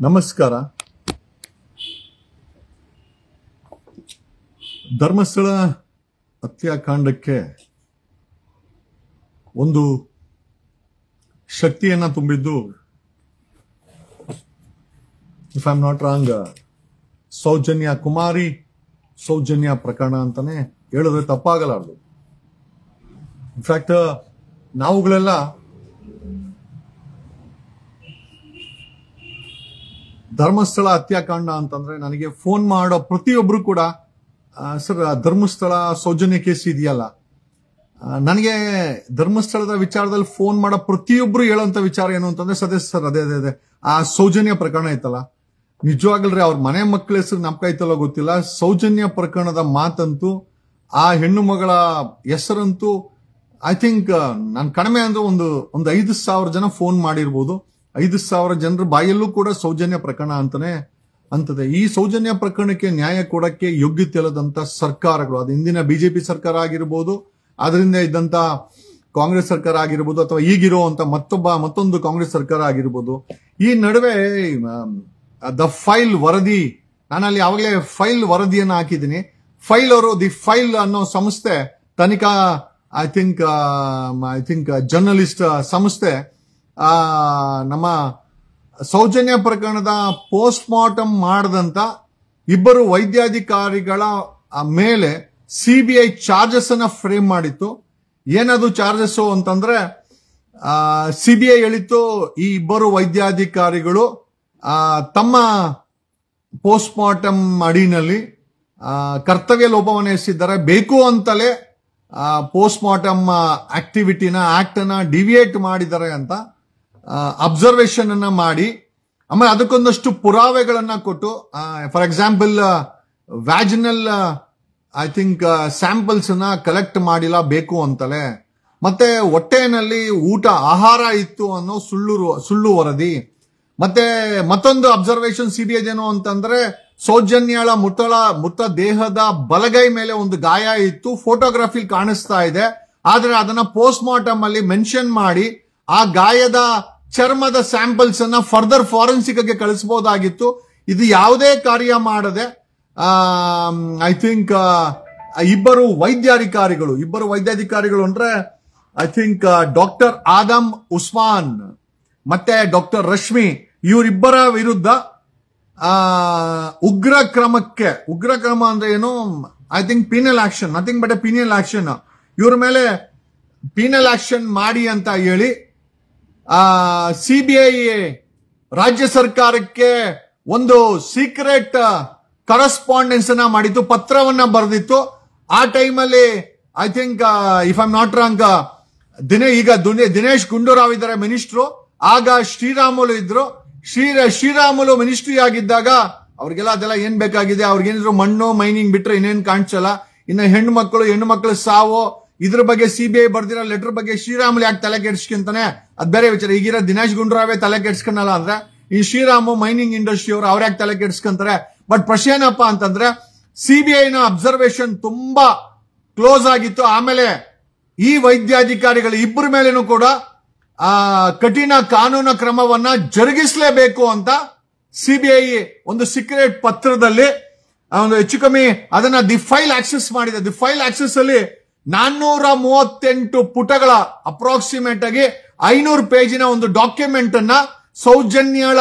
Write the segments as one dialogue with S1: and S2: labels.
S1: ನಮಸ್ಕಾರ. ಧರ್ಮಸ್ಥಳ ಹತ್ಯಾಕಾಂಡಕ್ಕೆ ಒಂದು ಶಕ್ತಿಯನ್ನ ತುಂಬಿದ್ದು, if I am not wrong, Soujanya ಪ್ರಕರಣ ಅಂತಾನೆ ಹೇಳಿದ್ರೆ ತಪ್ಪಾಗಲಾರದು. ಇನ್ಫ್ಯಾಕ್ಟ್ ನಾವುಗಳೆಲ್ಲ ಧರ್ಮಸ್ಥಳ ಹತ್ಯಾಕಾಂಡ ಅಂತಂದ್ರೆ ನನಗೆ ಫೋನ್ ಮಾಡೋ ಪ್ರತಿಯೊಬ್ರು ಕೂಡ ಸರ್ ಧರ್ಮಸ್ಥಳ ಸೌಜನ್ಯ ಕೇಸ್ ಇದೆಯಲ್ಲ, ನನಗೆ ಧರ್ಮಸ್ಥಳದ ವಿಚಾರದಲ್ಲಿ ಫೋನ್ ಮಾಡೋ ಪ್ರತಿಯೊಬ್ರು ಹೇಳೋಂತ ವಿಚಾರ ಏನು ಅಂತಂದ್ರೆ ಸರ್ ಅದೇ ಆ ಸೌಜನ್ಯ ಪ್ರಕರಣ ಐತಲ್ಲ, ನಿಜವಾಗಲ್ರಿ ಅವ್ರ ಮನೆ ಮಕ್ಕಳ ಹೆಸರು ನಮ್ಕ ಐತಲ್ಲ ಗೊತ್ತಿಲ್ಲ, ಸೌಜನ್ಯ ಪ್ರಕರಣದ ಮಾತಂತೂ ಆ ಹೆಣ್ಣು ಮಗಳ ಹೆಸರಂತೂ ಐ ಥಿಂಕ್ ನಾನು ಕಡಿಮೆ ಅಂದ್ರೆ ಒಂದು 5,000 ಜನ ಫೋನ್ ಮಾಡಿರ್ಬೋದು. 5,000 ಜನರ ಬಾಯಲ್ಲೂ ಕೂಡ ಸೌಜನ್ಯ ಪ್ರಕರಣ ಅಂತಾನೆ ಅಂತದೆ. ಈ ಸೌಜನ್ಯ ಪ್ರಕರಣಕ್ಕೆ ನ್ಯಾಯ ಕೊಡಕ್ಕೆ ಯೋಗ್ಯತೆ ಇಲ್ಲದಂತ ಸರ್ಕಾರಗಳು, ಅದು ಹಿಂದಿನ ಬಿಜೆಪಿ ಸರ್ಕಾರ ಆಗಿರ್ಬೋದು, ಅದರಿಂದ ಇದ್ದಂತ ಕಾಂಗ್ರೆಸ್ ಸರ್ಕಾರ ಆಗಿರ್ಬೋದು, ಅಥವಾ ಈಗಿರುವಂತ ಮತ್ತೊಂದು ಕಾಂಗ್ರೆಸ್ ಸರ್ಕಾರ ಆಗಿರ್ಬೋದು, ಈ ನಡುವೆ ದ ಫೈಲ್ ವರದಿ, ನಾನಲ್ಲಿ ಯಾವಾಗಲೇ ಫೈಲ್ ವರದಿಯನ್ನು ಹಾಕಿದ್ದೀನಿ. ಫೈಲ್ ಅವರು ದಿ ಫೈಲ್ ಅನ್ನೋ ಸಂಸ್ಥೆ, ತನಿಖಾ ಐ ಥಿಂಕ್ ಜರ್ನಲಿಸ್ಟ್ ಸಂಸ್ಥೆ ನಮ್ಮ ಸೌಜನ್ಯ ಪ್ರಕರಣದ ಪೋಸ್ಟ್ ಮಾರ್ಟಮ್ ಮಾಡದಂತ ಇಬ್ಬರು ವೈದ್ಯಾಧಿಕಾರಿಗಳ ಮೇಲೆ ಸಿಬಿಐ ಚಾರ್ಜಸ್ ಅನ್ನ ಫ್ರೇಮ್ ಮಾಡಿತ್ತು. ಏನದು ಚಾರ್ಜಸ್ ಅಂತಂದ್ರೆ, ಸಿಬಿಐ ಹೇಳಿತ್ತು ಈ ಇಬ್ಬರು ವೈದ್ಯಾಧಿಕಾರಿಗಳು ತಮ್ಮ ಪೋಸ್ಟ್ ಮಾರ್ಟಮ್ ಅಡಿನಲ್ಲಿ ಕರ್ತವ್ಯ ಲೋಪವನ್ನು ಎಸಗಿದ್ದಾರೆ, ಬೇಕು ಅಂತಲೇ ಪೋಸ್ಟ್ ಮಾರ್ಟಮ್ ಆಕ್ಟಿವಿಟಿನ ಆಕ್ಟ್ ಅನ್ನ ಡಿವಿಯೇಟ್ ಮಾಡಿದ್ದಾರೆ ಅಂತ ಅಬ್ಸರ್ವೇಷನ್ ಅನ್ನ ಮಾಡಿ, ಆಮೇಲೆ ಅದಕ್ಕೊಂದಷ್ಟು ಪುರಾವೆಗಳನ್ನ ಕೊಟ್ಟು, for example vaginal I think samples ಅನ್ನ ಕಲೆಕ್ಟ್ ಮಾಡಿಲ್ಲ ಬೇಕು ಅಂತಲೇ, ಮತ್ತೆ ಹೊಟ್ಟೆನಲ್ಲಿ ಆಹಾರ ಇತ್ತು ಅನ್ನೋ ಸುಳ್ಳು ವರದಿ. ಮತ್ತೆ ಮತ್ತೊಂದು ಅಬ್ಸರ್ವೇಷನ್ ಸಿಬಿಐ ಏನು ಅಂತಂದ್ರೆ, ಸೌಜನ್ಯಳ ಮೃತ ದೇಹದ ಬಲಗೈ ಮೇಲೆ ಒಂದು ಗಾಯ ಇತ್ತು, ಫೋಟೋಗ್ರಫಿ ಕಾಣಿಸ್ತಾ ಇದೆ, ಆದ್ರೆ ಅದನ್ನ ಪೋಸ್ಟ್ ಮಾರ್ಟಮ್ ಅಲ್ಲಿ ಮೆನ್ಷನ್ ಮಾಡಿ ಆ ಗಾಯದ ಚರ್ಮದ ಸ್ಯಾಂಪಲ್ಸ್ ಅನ್ನ ಫರ್ದರ್ ಫಾರೆನ್ಸಿಕ್ ಗೆ ಕಳಿಸಬಹುದಾಗಿತ್ತು. ಇದು ಯಾವುದೇ ಕಾರ್ಯ ಮಾಡದೆ ಐ ಥಿಂಕ್ ಇಬ್ಬರು ವೈದ್ಯಾಧಿಕಾರಿಗಳು ಅಂದ್ರೆ I think doctor Adam Usman ಮತ್ತೆ ಡಾಕ್ಟರ್ ರಶ್ಮಿ, ಇವರಿಬ್ಬರ ವಿರುದ್ಧ ಉಗ್ರ ಕ್ರಮ ಅಂದ್ರೆ ಏನು, I think penal action, nothing but a penal action, ಇವ್ರ ಮೇಲೆ ಪೀನಲ್ ಆಕ್ಷನ್ ಮಾಡಿ ಅಂತ ಹೇಳಿ ಸಿಬಿಐ ರಾಜ್ಯ ಸರ್ಕಾರಕ್ಕೆ ಒಂದು ಸೀಕ್ರೆಟ್ ಕರೆಸ್ಪಾಂಡೆನ್ಸ್ ಅನ್ನ ಮಾಡಿತ್ತು, ಪತ್ರವನ್ನ ಬರೆದಿತ್ತು. ಆ ಟೈಮಲ್ಲಿ I think if I am not wrong, Dinesh Gundurao ಇದ್ದಾರೆ ಮಿನಿಸ್ಟ್ರು, ಆಗ ಶ್ರೀರಾಮುಲು ಇದ್ರು. ಶ್ರೀರಾಮುಲು ಮಿನಿಸ್ಟ್ರಿ ಆಗಿದ್ದಾಗ ಅವ್ರಿಗೆಲ್ಲ ಅದೆಲ್ಲ ಏನ್ ಬೇಕಾಗಿದೆ, ಅವ್ರಿಗೇನಿದ್ರು ಮಣ್ಣು ಮೈನಿಂಗ್ ಬಿಟ್ರೆ ಇನ್ನೇನ್ ಕಾಣಿಸಲ್ಲ. ಇನ್ನು ಹೆಣ್ಣು ಮಕ್ಕಳು ಸಾವು, ಇದ್ರ ಬಗ್ಗೆ ಸಿಬಿಐ ಬರ್ದಿರೋ ಲೆಟರ್ ಬಗ್ಗೆ ಶ್ರೀರಾಮುಲು ಯಾಕೆ ತಲೆ ಕೆಡಿಸ್ಕೊಂತಾನೆ, ಅದ್ ಬೇರೆ ವಿಚಾರ. ಈಗಿರೋ ದಿನೇಶ್ ಗುಂಡೂರಾವೇ ತಲೆ ಕೆಡಿಸ್ಕೊಳಲ್ಲ ಅಂದ್ರೆ ಈ ಶ್ರೀರಾಮು ಮೈನಿಂಗ್ ಇಂಡಸ್ಟ್ರಿ ಅವರು ಅವ್ರ ಯಾಕೆ ತಲೆ ಕೆಡಿಸ್ಕೊಂತಾರೆ. ಬಟ್ ಪ್ರಶ್ನೆ ಏನಪ್ಪಾ ಅಂತಂದ್ರೆ, ಸಿಬಿಐನ ಅಬ್ಸರ್ವೇಷನ್ ತುಂಬಾ ಕ್ಲೋಸ್ ಆಗಿತ್ತು. ಆಮೇಲೆ ಈ ವೈದ್ಯಾಧಿಕಾರಿಗಳು ಇಬ್ಬರ ಮೇಲೇನು ಕೂಡ ಕಠಿಣ ಕಾನೂನು ಕ್ರಮವನ್ನ ಜರುಗಿಸಲೇಬೇಕು ಅಂತ ಸಿಬಿಐ ಒಂದು ಸೀಕ್ರೆಟ್ ಪತ್ರದಲ್ಲಿ ಒಂದು ಹೆಚ್ಚು ಕಮ್ಮಿ ಅದನ್ನ ದಿ ಫೈಲ್ ಆಕ್ಸೆಸ್ ಮಾಡಿದೆ. ದಿ ಫೈಲ್ ಆಕ್ಸೆಸ್ ಅಲ್ಲಿ 438 ಪುಟಗಳ ಅಪ್ರಾಕ್ಸಿಮೇಟ್ ಆಗಿ 500 ಪೇಜಿನ ಒಂದು ಡಾಕ್ಯುಮೆಂಟ್ ಅನ್ನ ಸೌಜನ್ಯಳ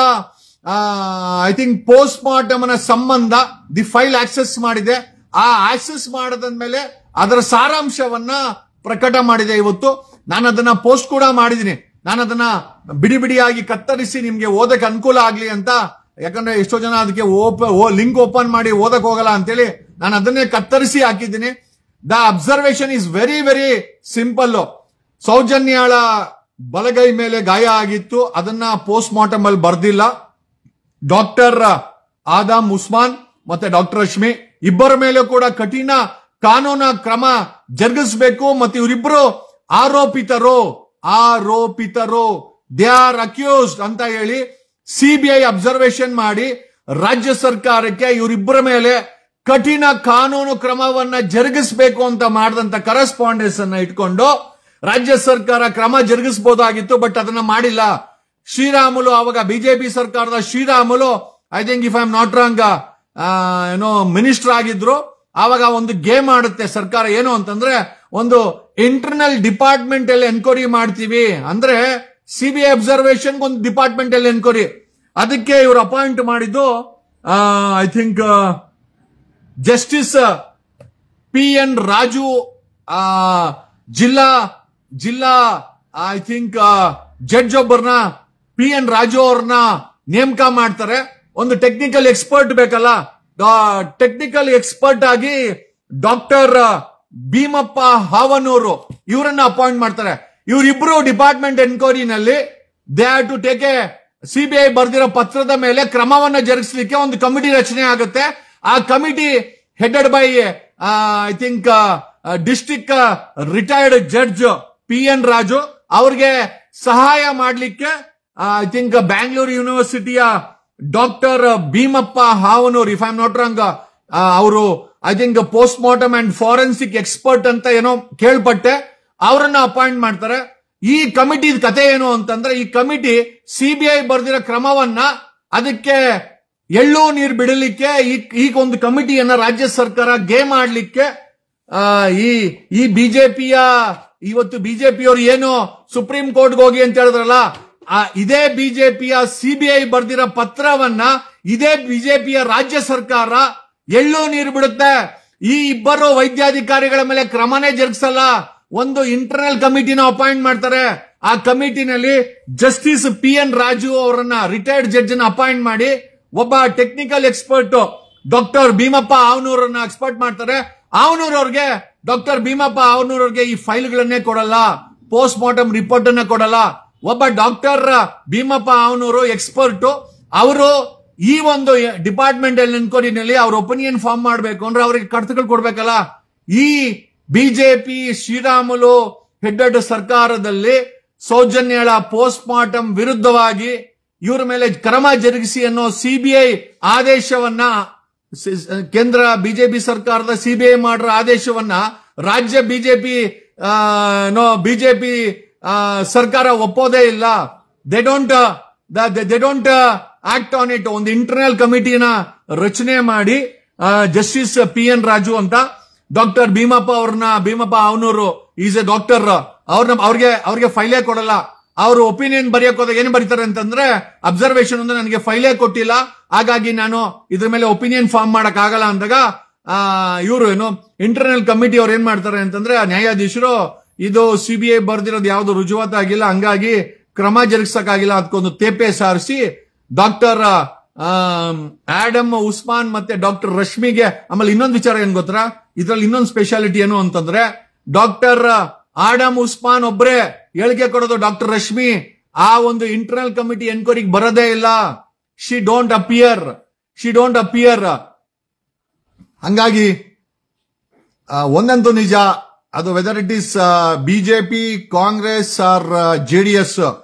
S1: ಐ ಥಿಂಕ್ ಪೋಸ್ಟ್ ಮಾರ್ಟಮ್ ಸಂಬಂಧ ದಿ ಫೈಲ್ ಆಕ್ಸೆಸ್ ಮಾಡಿದೆ. ಆ ಆಕ್ಸೆಸ್ ಮಾಡದ್ಮೇಲೆ ಅದರ ಸಾರಾಂಶವನ್ನ ಪ್ರಕಟ ಮಾಡಿದೆ. ಇವತ್ತು ನಾನು ಅದನ್ನ ಪೋಸ್ಟ್ ಕೂಡ ಮಾಡಿದ್ದೀನಿ. ನಾನು ಅದನ್ನ ಬಿಡಿಯಾಗಿ ಕತ್ತರಿಸಿ ನಿಮ್ಗೆ ಓದಕ್ಕೆ ಅನುಕೂಲ ಆಗ್ಲಿ ಅಂತ, ಯಾಕಂದ್ರೆ ಎಷ್ಟೋ ಜನ ಅದಕ್ಕೆ ಲಿಂಕ್ ಓಪನ್ ಮಾಡಿ ಓದಕ್ ಹೋಗಲ್ಲ ಅಂತೇಳಿ ನಾನು ಅದನ್ನೇ ಕತ್ತರಿಸಿ ಹಾಕಿದ್ದೀನಿ. The observation is very very simple. ಸೌಜನ್ಯಳ ಬಲಗೈ ಮೇಲೆ ಗಾಯ ಆಗಿತ್ತು, ಅದನ್ನ ಪೋಸ್ಟ್ ಮಾರ್ಟಮ್ ಅಲ್ಲಿ ಬರ್ದಿಲ್ಲ. ಡಾಕ್ಟರ್ ಆದಮ್ ಉಸ್ಮಾನ್ ಮತ್ತೆ ಡಾಕ್ಟರ್ ರಶ್ಮಿ ಇಬ್ಬರ ಮೇಲೆ ಕೂಡ ಕಠಿಣ ಕಾನೂನು ಕ್ರಮ ಜರುಗಿಸಬೇಕು. ಮತ್ತೆ ಇವರಿಬ್ಬರು ಆರೋಪಿತರು ದೇ ಆರ್ ಅಕ್ಯೂಸ್ಡ್ ಅಂತ ಹೇಳಿ ಸಿಬಿಐ ಅಬ್ಸರ್ವೇಷನ್ ಮಾಡಿ ರಾಜ್ಯ ಸರ್ಕಾರಕ್ಕೆ ಇವರಿಬ್ಬರ ಮೇಲೆ ಕಠಿಣ ಕಾನೂನು ಕ್ರಮವನ್ನ ಜರುಗಿಸಬೇಕು ಅಂತ ಮಾಡಿದಂತ ಕರೆಸ್ಪಾಂಡೆನ್ಸ್ ಅನ್ನ ಇಟ್ಕೊಂಡು ರಾಜ್ಯ ಸರ್ಕಾರ ಕ್ರಮ ಜರುಗಿಸಬಹುದಾಗಿತ್ತು, ಬಟ್ ಅದನ್ನ ಮಾಡಿಲ್ಲ. ಶ್ರೀರಾಮುಲು ಅವಾಗ ಬಿಜೆಪಿ ಸರ್ಕಾರದ Sriramulu I think if I am not wrong minister ಆಗಿದ್ರು. ಆವಾಗ ಒಂದು ಗೇಮ್ ಆಡುತ್ತೆ ಸರ್ಕಾರ, ಏನು ಅಂತಂದ್ರೆ ಒಂದು ಇಂಟರ್ನಲ್ ಡಿಪಾರ್ಟ್ಮೆಂಟ್ ಅಲ್ಲಿ ಎನ್ಕ್ವೈರಿ ಮಾಡ್ತೀವಿ ಅಂದ್ರೆ ಸಿಬಿಐ ಅಬ್ಸರ್ವೇಷನ್ ಒಂದು ಡಿಪಾರ್ಟ್ಮೆಂಟ್ ಅಲ್ಲಿ ಎನ್ಕ್ವೈರಿ. ಅದಕ್ಕೆ ಇವರು ಅಪಾಯಿಂಟ್ ಮಾಡಿದ್ದು I think justice PN Raju, ಜಿಲ್ಲಾ ಐ ಥಿಂಕ್ ಜಡ್ಜ್ ಒಬ್ಬರನ್ನ PN ರಾಜು ಅವ್ರನ್ನ ನೇಮಕ ಮಾಡ್ತಾರೆ. ಒಂದು ಟೆಕ್ನಿಕಲ್ ಎಕ್ಸ್ಪರ್ಟ್ ಬೇಕಲ್ಲ, ಟೆಕ್ನಿಕಲ್ ಎಕ್ಸ್ಪರ್ಟ್ ಆಗಿ ಡಾಕ್ಟರ್ ಭೀಮಪ್ಪ ಹಾವನೂರು ಇವರನ್ನ ಅಪಾಯಿಂಟ್ ಮಾಡ್ತಾರೆ. ಇವರಿಬ್ರು ಡಿಪಾರ್ಟ್ಮೆಂಟ್ ಎನ್ಕ್ವೈರಿನಲ್ಲಿ they have to take a CBI ಬರೆದಿರೋ ಪತ್ರದ ಮೇಲೆ ಕ್ರಮವನ್ನ ಜರುಗಿಸಲಿಕ್ಕೆ ಒಂದು ಕಮಿಟಿ ರಚನೆ ಆಗುತ್ತೆ. ಆ committee headed by I think district retired judge PN Raju. ಅವ್ರಿಗೆ ಸಹಾಯ ಮಾಡಲಿಕ್ಕೆ ಐ ಥಿಂಕ್ ಬ್ಯಾಂಗ್ಳೂರು ಯೂನಿವರ್ಸಿಟಿಯ doctor Bheemappa Havanur, if I am not wrong, ಅವರು I think post mortem and forensic expert ಅಂತ ಏನೋ ಕೇಳ್ಪಟ್ಟೆ, ಅವರನ್ನ ಅಪಾಯಿಂಟ್ ಮಾಡ್ತಾರೆ. ಈ ಕಮಿಟಿ ಕತೆ ಏನು ಅಂತಂದ್ರೆ, ಈ ಕಮಿಟಿ ಸಿಬಿಐ ಬರೆದಿರೋ ಕ್ರಮವನ್ನ ಅದಕ್ಕೆ ಎಳ್ಳು ನೀರು ಬಿಡಲಿಕ್ಕೆ ಈಗ ಒಂದು ಕಮಿಟಿಯನ್ನ ರಾಜ್ಯ ಸರ್ಕಾರ ಗೇಮ್ ಆಡ್ಲಿಕ್ಕೆ ಈ ಬಿಜೆಪಿಯ ಇವತ್ತು ಬಿಜೆಪಿಯವರು ಏನು ಸುಪ್ರೀಂ ಕೋರ್ಟ್ಗೆ ಹೋಗಿ ಅಂತ ಹೇಳಿದ್ರಲ್ಲ, ಇದೇ ಬಿಜೆಪಿಯ ಸಿಬಿಐ ಬರ್ದಿರೋ ಪತ್ರವನ್ನ ಇದೇ ಬಿಜೆಪಿಯ ರಾಜ್ಯ ಸರ್ಕಾರ ಎಳ್ಳು ನೀರು ಬಿಡುತ್ತೆ. ಈ ಇಬ್ಬರು ವೈದ್ಯಾಧಿಕಾರಿಗಳ ಮೇಲೆ ಕ್ರಮನೇ ಜರುಗಿಸಲ್ಲ, ಒಂದು ಇಂಟರ್ನಲ್ ಕಮಿಟಿನ ಅಪಾಯಿಂಟ್ ಮಾಡ್ತಾರೆ. ಆ ಕಮಿಟಿನಲ್ಲಿ ಜಸ್ಟಿಸ್ PN ರಾಜು ಅವರನ್ನ ರಿಟೈರ್ಡ್ ಜಡ್ಜ್ ನ ಅಪಾಯಿಂಟ್ ಮಾಡಿ ಒಬ್ಬ ಟೆಕ್ನಿಕಲ್ ಎಕ್ಸ್ಪರ್ಟ್ ಡಾಕ್ಟರ್ ಭೀಮಪ್ಪ ಆವನೂರನ್ನ ಎಕ್ಸ್ಪರ್ಟ್ ಮಾಡ್ತಾರೆ. ಆವನೂರ್ ಅವ್ರಿಗೆ ಡಾಕ್ಟರ್ ಭೀಮಪ್ಪ ಆವನೂರ್ ಅವ್ರಿಗೆ ಈ ಫೈಲ್ಗಳನ್ನೇ ಕೊಡಲ್ಲ, ಪೋಸ್ಟ್ ಮಾರ್ಟಮ್ ರಿಪೋರ್ಟ್ ಅನ್ನ ಕೊಡಲ್ಲ. ಒಬ್ಬ ಡಾಕ್ಟರ್ ಭೀಮಪ್ಪ ಆವನೂರು ಎಕ್ಸ್ಪರ್ಟ್, ಅವರು ಈ ಒಂದು ಡಿಪಾರ್ಟ್ಮೆಂಟ್ ಎನ್ಕ್ವೈರಿನಲ್ಲಿ ಅವ್ರ ಒಪಿನಿಯನ್ ಫಾರ್ಮ್ ಮಾಡಬೇಕು ಅಂದ್ರೆ ಅವರಿಗೆ ಕಡತಗಳು ಕೊಡ್ಬೇಕಲ್ಲ. ಈ ಬಿಜೆಪಿ ಶ್ರೀರಾಮುಲು ಹೆಡ್ಡೆಡ್ ಸರ್ಕಾರದಲ್ಲಿ ಸೌಜನ್ಯಳ ಪೋಸ್ಟ್ ಮಾರ್ಟಮ್ ವಿರುದ್ಧವಾಗಿ ಇವರ ಮೇಲೆ ಕ್ರಮ ಜರುಗಿಸಿ ಅನ್ನೋ ಸಿಬಿಐ ಆದೇಶವನ್ನ, ಕೇಂದ್ರ ಬಿಜೆಪಿ ಸರ್ಕಾರದ ಸಿಬಿಐ ಮಾಡಿರೋ ಆದೇಶವನ್ನ ರಾಜ್ಯ ಬಿಜೆಪಿ ಸರ್ಕಾರ ಒಪ್ಪೋದೇ ಇಲ್ಲ. They don't act on it. ಒಂದು ಇಂಟರ್ನಲ್ ಕಮಿಟಿನ ರಚನೆ ಮಾಡಿ ಜಸ್ಟಿಸ್ PN ರಾಜು ಅಂತ doctor Bheemappa Havanur is a doctor, ಅವ್ರಿಗೆ ಫೈಲೇ ಕೊಡಲ್ಲ. ಅವರು ಒಪಿನಿಯನ್ ಬರೆಯಕ್ ಹೋದಾಗ ಏನ್ ಬರೀತಾರೆ ಅಂತಂದ್ರೆ, ಅಬ್ಸರ್ವೇಷನ್ ಅಂದ್ರೆ ನನಗೆ ಫೈಲೇ ಕೊಟ್ಟಿಲ್ಲ, ಹಾಗಾಗಿ ನಾನು ಇದ್ರ ಮೇಲೆ ಒಪಿನಿಯನ್ ಫಾರ್ಮ್ ಮಾಡಕ್ ಆಗಲ್ಲ ಅಂದಾಗ ಇವರು ಏನು ಇಂಟರ್ನಲ್ ಕಮಿಟಿ ಅವ್ರು ಏನ್ ಮಾಡ್ತಾರೆ ಅಂತಂದ್ರೆ, ನ್ಯಾಯಾಧೀಶರು ಇದು ಸಿಬಿಐ ಬರ್ದಿರೋದು ಯಾವ್ದು ರುಜುವಾತಾಗಿಲ್ಲ, ಹಂಗಾಗಿ ಕ್ರಮ ಜರುಗಿಸಕ್ಕಾಗಿಲ್ಲ, ಅದಕ್ಕೊಂದು ತೇಪೆ ಸಾರಿಸಿ ಡಾಕ್ಟರ್ ಆಡಮ್ ಉಸ್ಮಾನ್ ಮತ್ತೆ ಡಾಕ್ಟರ್ ರಶ್ಮಿಗೆ. ಆಮೇಲೆ ಇನ್ನೊಂದು ವಿಚಾರ ಏನ್ ಗೊತ್ತಾ, ಇದ್ರಲ್ಲಿ ಇನ್ನೊಂದು ಸ್ಪೆಷಾಲಿಟಿ ಏನು ಅಂತಂದ್ರೆ, ಡಾಕ್ಟರ್ ಆಡಮ್ ಉಸ್ಮಾನ್ ಒಬ್ರೆ ಹೇಳಿಕೆ ಕೊಡೋದು, ಡಾಕ್ಟರ್ ರಶ್ಮಿ ಆ ಒಂದು ಇಂಟರ್ನಲ್ ಕಮಿಟಿ ಎನ್ಕ್ವೈರಿಗೆ ಬರೋದೇ ಇಲ್ಲ. She don't appear. ಹಂಗಾಗಿ ಒಂದಂತೂ ನಿಜ, ಅದು whether it is BJP, Congress or JDS,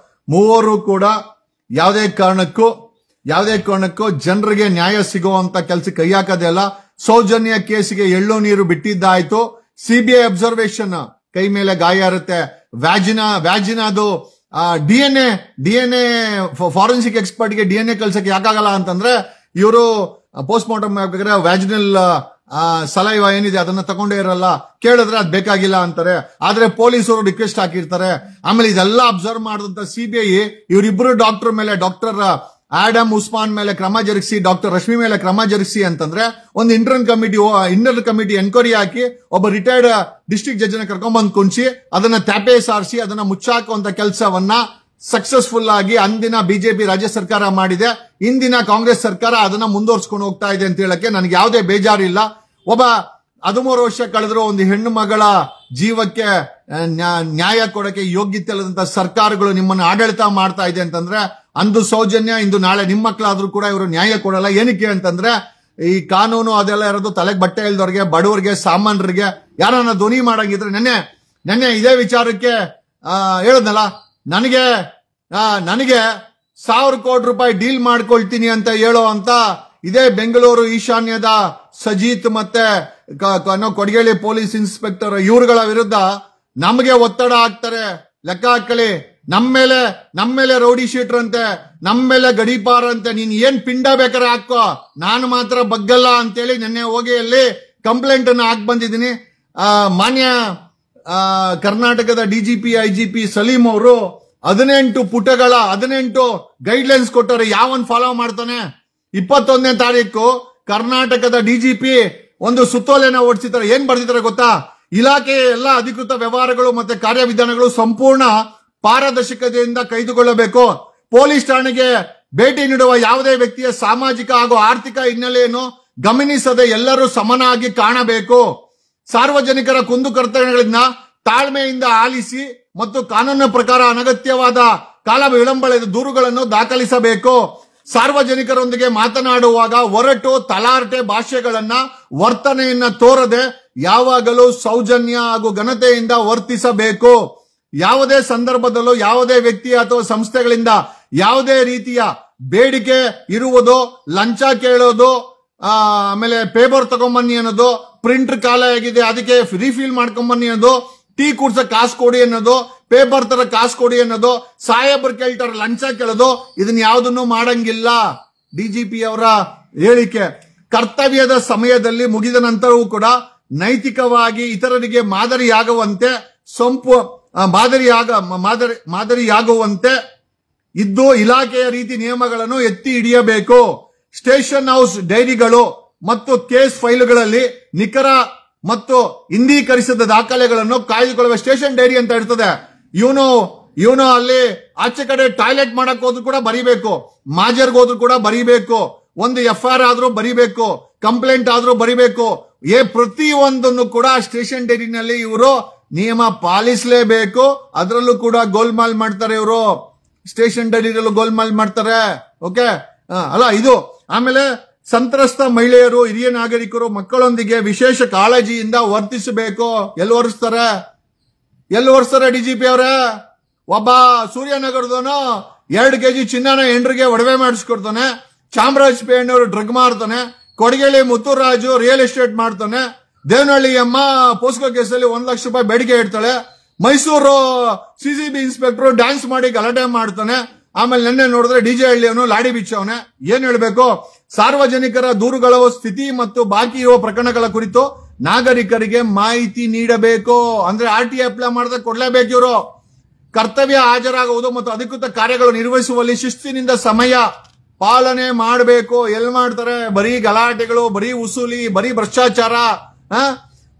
S1: ಮೂವರು ಕೂಡ ಯಾವುದೇ ಕಾರಣಕ್ಕೂ ಜನರಿಗೆ ನ್ಯಾಯ ಸಿಗುವಂತ ಕೆಲಸಕ್ಕೆ ಕೈ ಹಾಕೋದೇ ಇಲ್ಲ. ಸೌಜನ್ಯ ಕೇಸಿಗೆ ಎಳ್ಳು ನೀರು ಬಿಟ್ಟಿದ್ದಾಯ್ತು, ಸಿಬಿಐ ಅಬ್ಸರ್ವೇಷನ್ ಕೈ ಮೇಲೆ ಗಾಯ ಇರುತ್ತೆ. ವ್ಯಾಜಿನಾದು DNA ಫಾರೆನ್ಸಿಕ್ ಎಕ್ಸ್ಪರ್ಟ್ ಗೆ DNA ಕಲ್ಸಕ್ಕೆ ಯಾಕಾಗಲ್ಲ ಅಂತಂದ್ರೆ, ಇವರು ಪೋಸ್ಟ್ ಮಾರ್ಟಮ್ ಮಾಡ್ಬೇಕಾದ್ರೆ ವ್ಯಾಜಿನಲ್ ಸಲೈವ ಏನಿದೆ ಅದನ್ನ ತಗೊಂಡೇ ಇರಲ್ಲ, ಕೇಳಿದ್ರೆ ಅದ್ ಬೇಕಾಗಿಲ್ಲ ಅಂತಾರೆ. ಆದ್ರೆ ಪೊಲೀಸರು ರಿಕ್ವೆಸ್ಟ್ ಹಾಕಿರ್ತಾರೆ. ಆಮೇಲೆ ಇದೆಲ್ಲ ಅಬ್ಸರ್ವ್ ಮಾಡಿದಂತ ಸಿಬಿಐ ಇವರಿಬ್ರು ಡಾಕ್ಟರ್ ಮೇಲೆ, ಡಾಕ್ಟರ್ ಆಡಮ್ ಉಸ್ಮಾನ್ ಮೇಲೆ ಕ್ರಮ ಜರುಗಿಸಿ, ಡಾಕ್ಟರ್ ರಶ್ಮಿ ಮೇಲೆ ಕ್ರಮ ಜರುಗಿಸಿ ಅಂತಂದ್ರೆ, ಒಂದು ಇಂಟರ್ನಲ್ ಕಮಿಟಿ ಎನ್ಕ್ವೈರಿ ಹಾಕಿ ಒಬ್ಬ ರಿಟೈರ್ಡ್ ಡಿಸ್ಟ್ರಿಕ್ಟ್ ಜಡ್ಜ್ ನ ಕರ್ಕೊಂಡ್ಬಂದ್ ಕುಣಿಸಿ ಅದನ್ನ ತ್ಯಾಪೆ ಸಾರಿಸಿ ಅದನ್ನ ಮುಚ್ಚಾಕುವಂತ ಕೆಲಸವನ್ನ ಸಕ್ಸಸ್ಫುಲ್ ಆಗಿ ಅಂದಿನ ಬಿಜೆಪಿ ರಾಜ್ಯ ಸರ್ಕಾರ ಮಾಡಿದೆ. ಇಂದಿನ ಕಾಂಗ್ರೆಸ್ ಸರ್ಕಾರ ಅದನ್ನ ಮುಂದುವರ್ಸ್ಕೊಂಡು ಹೋಗ್ತಾ ಇದೆ ಅಂತ ಹೇಳಕ್ಕೆ ನನಗೆ ಯಾವುದೇ ಬೇಜಾರಿಲ್ಲ. ಒಬ್ಬ 13 ವರ್ಷ ಕಳೆದ್ರು ಒಂದು ಹೆಣ್ಣು ಮಗಳ ಜೀವಕ್ಕೆ ನ್ಯಾಯ ಕೊಡಕ್ಕೆ ಯೋಗ್ಯತೆ ಇಲ್ಲದಂತ ಸರ್ಕಾರಗಳು ನಿಮ್ಮನ್ನು ಆಡಳಿತ ಮಾಡ್ತಾ ಇದೆ ಅಂತಂದ್ರೆ, ಅಂದು ಸೌಜನ್ಯ, ಇಂದು ನಾಳೆ ನಿಮ್ಮ ಮಕ್ಕಳಾದ್ರೂ ಕೂಡ ಇವರು ನ್ಯಾಯ ಕೊಡಲ್ಲ. ಏನಕ್ಕೆ ಅಂತಂದ್ರೆ, ಈ ಕಾನೂನು ಅದೆಲ್ಲ ಇರೋದು ತಲೆಗೆ ಬಟ್ಟೆ ಇಲ್ದವ್ರಿಗೆ, ಬಡವರಿಗೆ, ಸಾಮಾನ್ಯರಿಗೆ. ಯಾರನ್ನ ಧ್ವನಿ ಮಾಡಂಗಿದ್ರೆ ನೆನ್ನೆ ಇದೇ ವಿಚಾರಕ್ಕೆ ಹೇಳದ್ನಲ್ಲ, ನನಗೆ 1,000 ಕೋಟಿ ರೂಪಾಯಿ ಡೀಲ್ ಮಾಡ್ಕೊಳ್ತೀನಿ ಅಂತ ಹೇಳೋ ಅಂತ ಇದೇ ಬೆಂಗಳೂರು ಈಶಾನ್ಯದ ಸಜೀತ್ ಮತ್ತೆ ಕೊಡಗೇಳಿ ಪೊಲೀಸ್ ಇನ್ಸ್ಪೆಕ್ಟರ್ ಇವರುಗಳ ವಿರುದ್ಧ ನಮಗೆ ಒತ್ತಡ ಹಾಕ್ತಾರೆ. ಲೆಕ್ಕ ಹಾಕಲಿ, ನಮ್ಮ ಮೇಲೆ ರೌಡಿ ಶೀಟರ್ ಅಂತೆ, ನಮ್ಮ ಮೇಲೆ ಗಡೀಪಾರ ಅಂತೆ, ನೀನ್ ಏನ್ ಪಿಂಡ ಬೇಕಾರೆ ಹಾಕೋ, ನಾನು ಮಾತ್ರ ಬಗ್ಗಲ್ಲ ಅಂತೇಳಿ ನಿನ್ನೆ ಹೋಗಿ ಅಲ್ಲಿ ಕಂಪ್ಲೇಂಟ್ ಅನ್ನು ಹಾಕಿ ಬಂದಿದ್ದೀನಿ. ಮಾನ್ಯ ಕರ್ನಾಟಕದ ಡಿಜಿಪಿ ಐಜಿಪಿ ಸಲೀಂ ಅವರು 18 ಗೈಡ್ಲೈನ್ಸ್ ಕೊಟ್ಟರೆ ಯಾವನ್ ಫಾಲೋ ಮಾಡ್ತಾನೆ? 21ನೇ ತಾರೀಕು ಕರ್ನಾಟಕದ ಡಿಜಿಪಿ ಒಂದು ಸುತ್ತೋಲೆನ ಹೊರಡಿಸಿದ್ದಾರೆ. ಏನ್ ಬರ್ದಿದ್ದಾರೆ ಗೊತ್ತಾ? ಇಲಾಖೆಯ ಎಲ್ಲ ಅಧಿಕೃತ ವ್ಯವಹಾರಗಳು ಮತ್ತೆ ಕಾರ್ಯವಿಧಾನಗಳು ಸಂಪೂರ್ಣ ಪಾರದರ್ಶಕತೆಯಿಂದ ಕೈಗೊಳ್ಳಬೇಕು. ಪೊಲೀಸ್ ಠಾಣೆಗೆ ಭೇಟಿ ನೀಡುವ ಯಾವುದೇ ವ್ಯಕ್ತಿಯ ಸಾಮಾಜಿಕ ಹಾಗೂ ಆರ್ಥಿಕ ಹಿನ್ನೆಲೆಯನ್ನು ಗಮನಿಸದೆ ಎಲ್ಲರೂ ಸಮನಾಗಿ ಕಾಣಬೇಕು. ಸಾರ್ವಜನಿಕರ ಕುಂದುಕೊರತೆಗಳನ್ನ ತಾಳ್ಮೆಯಿಂದ ಆಲಿಸಿ ಮತ್ತು ಕಾನೂನಿನ ಪ್ರಕಾರ ಅನಗತ್ಯವಾದ ಕಾಲ ವಿಳಂಬದ ದೂರುಗಳನ್ನು ದಾಖಲಿಸಬೇಕು. ಸಾರ್ವಜನಿಕರೊಂದಿಗೆ ಮಾತನಾಡುವಾಗ ಒರಟು ತಲಾಟೆ ಭಾಷೆಗಳನ್ನ ವರ್ತನೆಯನ್ನ ತೋರದೆ ಯಾವಾಗಲೂ ಸೌಜನ್ಯ ಹಾಗೂ ಘನತೆಯಿಂದ ವರ್ತಿಸಬೇಕು. ಯಾವುದೇ ಸಂದರ್ಭದಲ್ಲೂ ಯಾವುದೇ ವ್ಯಕ್ತಿ ಅಥವಾ ಸಂಸ್ಥೆಗಳಿಂದ ಯಾವುದೇ ರೀತಿಯ ಬೇಡಿಕೆ ಇರುವುದು, ಲಂಚ ಕೇಳೋದು, ಆಮೇಲೆ ಪೇಪರ್ ತಗೊಂಬನ್ನಿ ಅನ್ನೋದು, ಪ್ರಿಂಟರ್ ಖಾಲಿ ಆಗಿದೆ ಅದಕ್ಕೆ ರೀಫಿಲ್ ಮಾಡ್ಕೊಂಬನ್ನಿ ಅನ್ನೋದು, ಟೀ ಕುಡ್ಸ ಕಾಸು ಕೊಡಿ ಅನ್ನೋದು, ಪೇಪರ್ ತರ ಕಾಸು ಕೊಡಿ ಅನ್ನೋದು, ಸಾಹೇಬ್ರು ಕೇಳ್ತಾರೆ ಲಂಚ ಕೇಳೋದು, ಇದನ್ನ ಯಾವುದನ್ನು ಮಾಡಂಗಿಲ್ಲ. ಡಿಜಿಪಿ ಅವರ ಹೇಳಿಕೆ. ಕರ್ತವ್ಯದ ಸಮಯದಲ್ಲಿ ಮುಗಿದ ನಂತರವೂ ಕೂಡ ನೈತಿಕವಾಗಿ ಇತರರಿಗೆ ಮಾದರಿಯಾಗುವಂತೆ ಇದ್ದು ಇಲಾಖೆಯ ರೀತಿ ನಿಯಮಗಳನ್ನು ಎತ್ತಿ ಹಿಡಿಯಬೇಕು. ಸ್ಟೇಷನ್ ಹೌಸ್ ಡೈರಿಗಳು ಮತ್ತು ಕೇಸ್ ಫೈಲ್ಗಳಲ್ಲಿ ನಿಖರ ಮತ್ತು ಹಿಂದೀಕರಿಸಿದ ದಾಖಲೆಗಳನ್ನು ಕಾಯ್ದುಕೊಳ್ಳುವ ಸ್ಟೇಷನ್ ಡೈರಿ ಅಂತ ಇರ್ತದೆ. ಇವನು ಅಲ್ಲಿ ಆಚೆ ಕಡೆ ಟಾಯ್ಲೆಟ್ ಮಾಡಕ್ ಹೋದ್ರು ಕೂಡ ಬರೀಬೇಕು, ಮಾಜರ್ಗೆ ಹೋದ್ರು ಕೂಡ ಬರೀಬೇಕು, ಒಂದು FIR ಆದ್ರೂ ಬರೀಬೇಕು, ಕಂಪ್ಲೇಂಟ್ ಆದ್ರೂ ಬರೀಬೇಕು. ಪ್ರತಿಯೊಂದನ್ನು ಕೂಡ ಸ್ಟೇಷನ್ ಡೈರಿನಲ್ಲಿ ಇವರು ನಿಯಮ ಪಾಲಿಸಲೇಬೇಕು. ಅದರಲ್ಲೂ ಕೂಡ ಗೋಲ್ಮಾಲ್ ಮಾಡ್ತಾರೆ ಇವರು, ಸ್ಟೇಷನ್ ಡೈರಿಯಲ್ಲೂ ಗೋಲ್ಮಾಲ್ ಮಾಡ್ತಾರೆ. ಓಕೆ ಅಲ್ಲ ಇದು. ಆಮೇಲೆ ಸಂತ್ರಸ್ತ ಮಹಿಳೆಯರು, ಹಿರಿಯ ನಾಗರಿಕರು, ಮಕ್ಕಳೊಂದಿಗೆ ವಿಶೇಷ ಕಾಳಜಿಯಿಂದ ವರ್ತಿಸಬೇಕು. ಎಲ್ಲಿ ವರ್ಸ್ತಾರೆ ಡಿಜಿಪಿ ಅವರೇ? ಒಬ್ಬ ಸೂರ್ಯನಗರದವನು 2 kg ಚಿನ್ನನ ಹೆಂಡ್ರಿಗೆ ಒಡವೆ ಮಾಡಿಸ್ಕೊಡ್ತಾನೆ, ಚಾಮರಾಜಪೇಟೆಯವರು ಡ್ರಗ್ ಮಾರ್ತಾನೆ, ಕೊಡಗೇಳಿ ಮುತ್ತುರಾಜು ರಿಯಲ್ ಎಸ್ಟೇಟ್ ಮಾಡ್ತಾನೆ, ದೇವನಹಳ್ಳಿ ಅಮ್ಮ ಪೋಸ್ಕೋ ಕೇಸಲ್ಲಿ 1 ಲಕ್ಷ ರೂಪಾಯಿ ಬೇಡಿಕೆ ಇಡ್ತಾಳೆ, ಮೈಸೂರು CCB ಇನ್ಸ್ಪೆಕ್ಟರ್ ಡ್ಯಾನ್ಸ್ ಮಾಡಿ ಗಲಾಟೆ ಮಾಡ್ತಾನೆ, ಆಮೇಲೆ ನೆನ್ನೆ ನೋಡಿದ್ರೆ DJ ಹಳ್ಳಿಯವನು ಲಾಡಿ ಬಿಚ್ಚವನೆ. ಏನ್ ಹೇಳ್ಬೇಕು? ಸಾರ್ವಜನಿಕರ ದೂರುಗಳ ಸ್ಥಿತಿ ಮತ್ತು ಬಾಕಿ ಇರುವ ಪ್ರಕರಣಗಳ ಕುರಿತು ನಾಗರಿಕರಿಗೆ ಮಾಹಿತಿ ನೀಡಬೇಕು. ಅಂದ್ರೆ RTI ಅಪ್ಲೈ ಮಾಡಿದ್ರೆ ಕೊಡ್ಲೇಬೇಕು ಇವರು. ಕರ್ತವ್ಯ ಹಾಜರಾಗುವುದು ಮತ್ತು ಅಧಿಕೃತ ಕಾರ್ಯಗಳು ನಿರ್ವಹಿಸುವಲ್ಲಿ ಶಿಸ್ತಿನಿಂದ ಸಮಯ ಪಾಲನೆ ಮಾಡಬೇಕು. ಎಲ್ಲಿ ಮಾಡ್ತಾರೆ? ಬರೀ ಗಲಾಟೆಗಳು, ಬರೀ ಉಸೂಲಿ, ಬರೀ ಭ್ರಷ್ಟಾಚಾರ.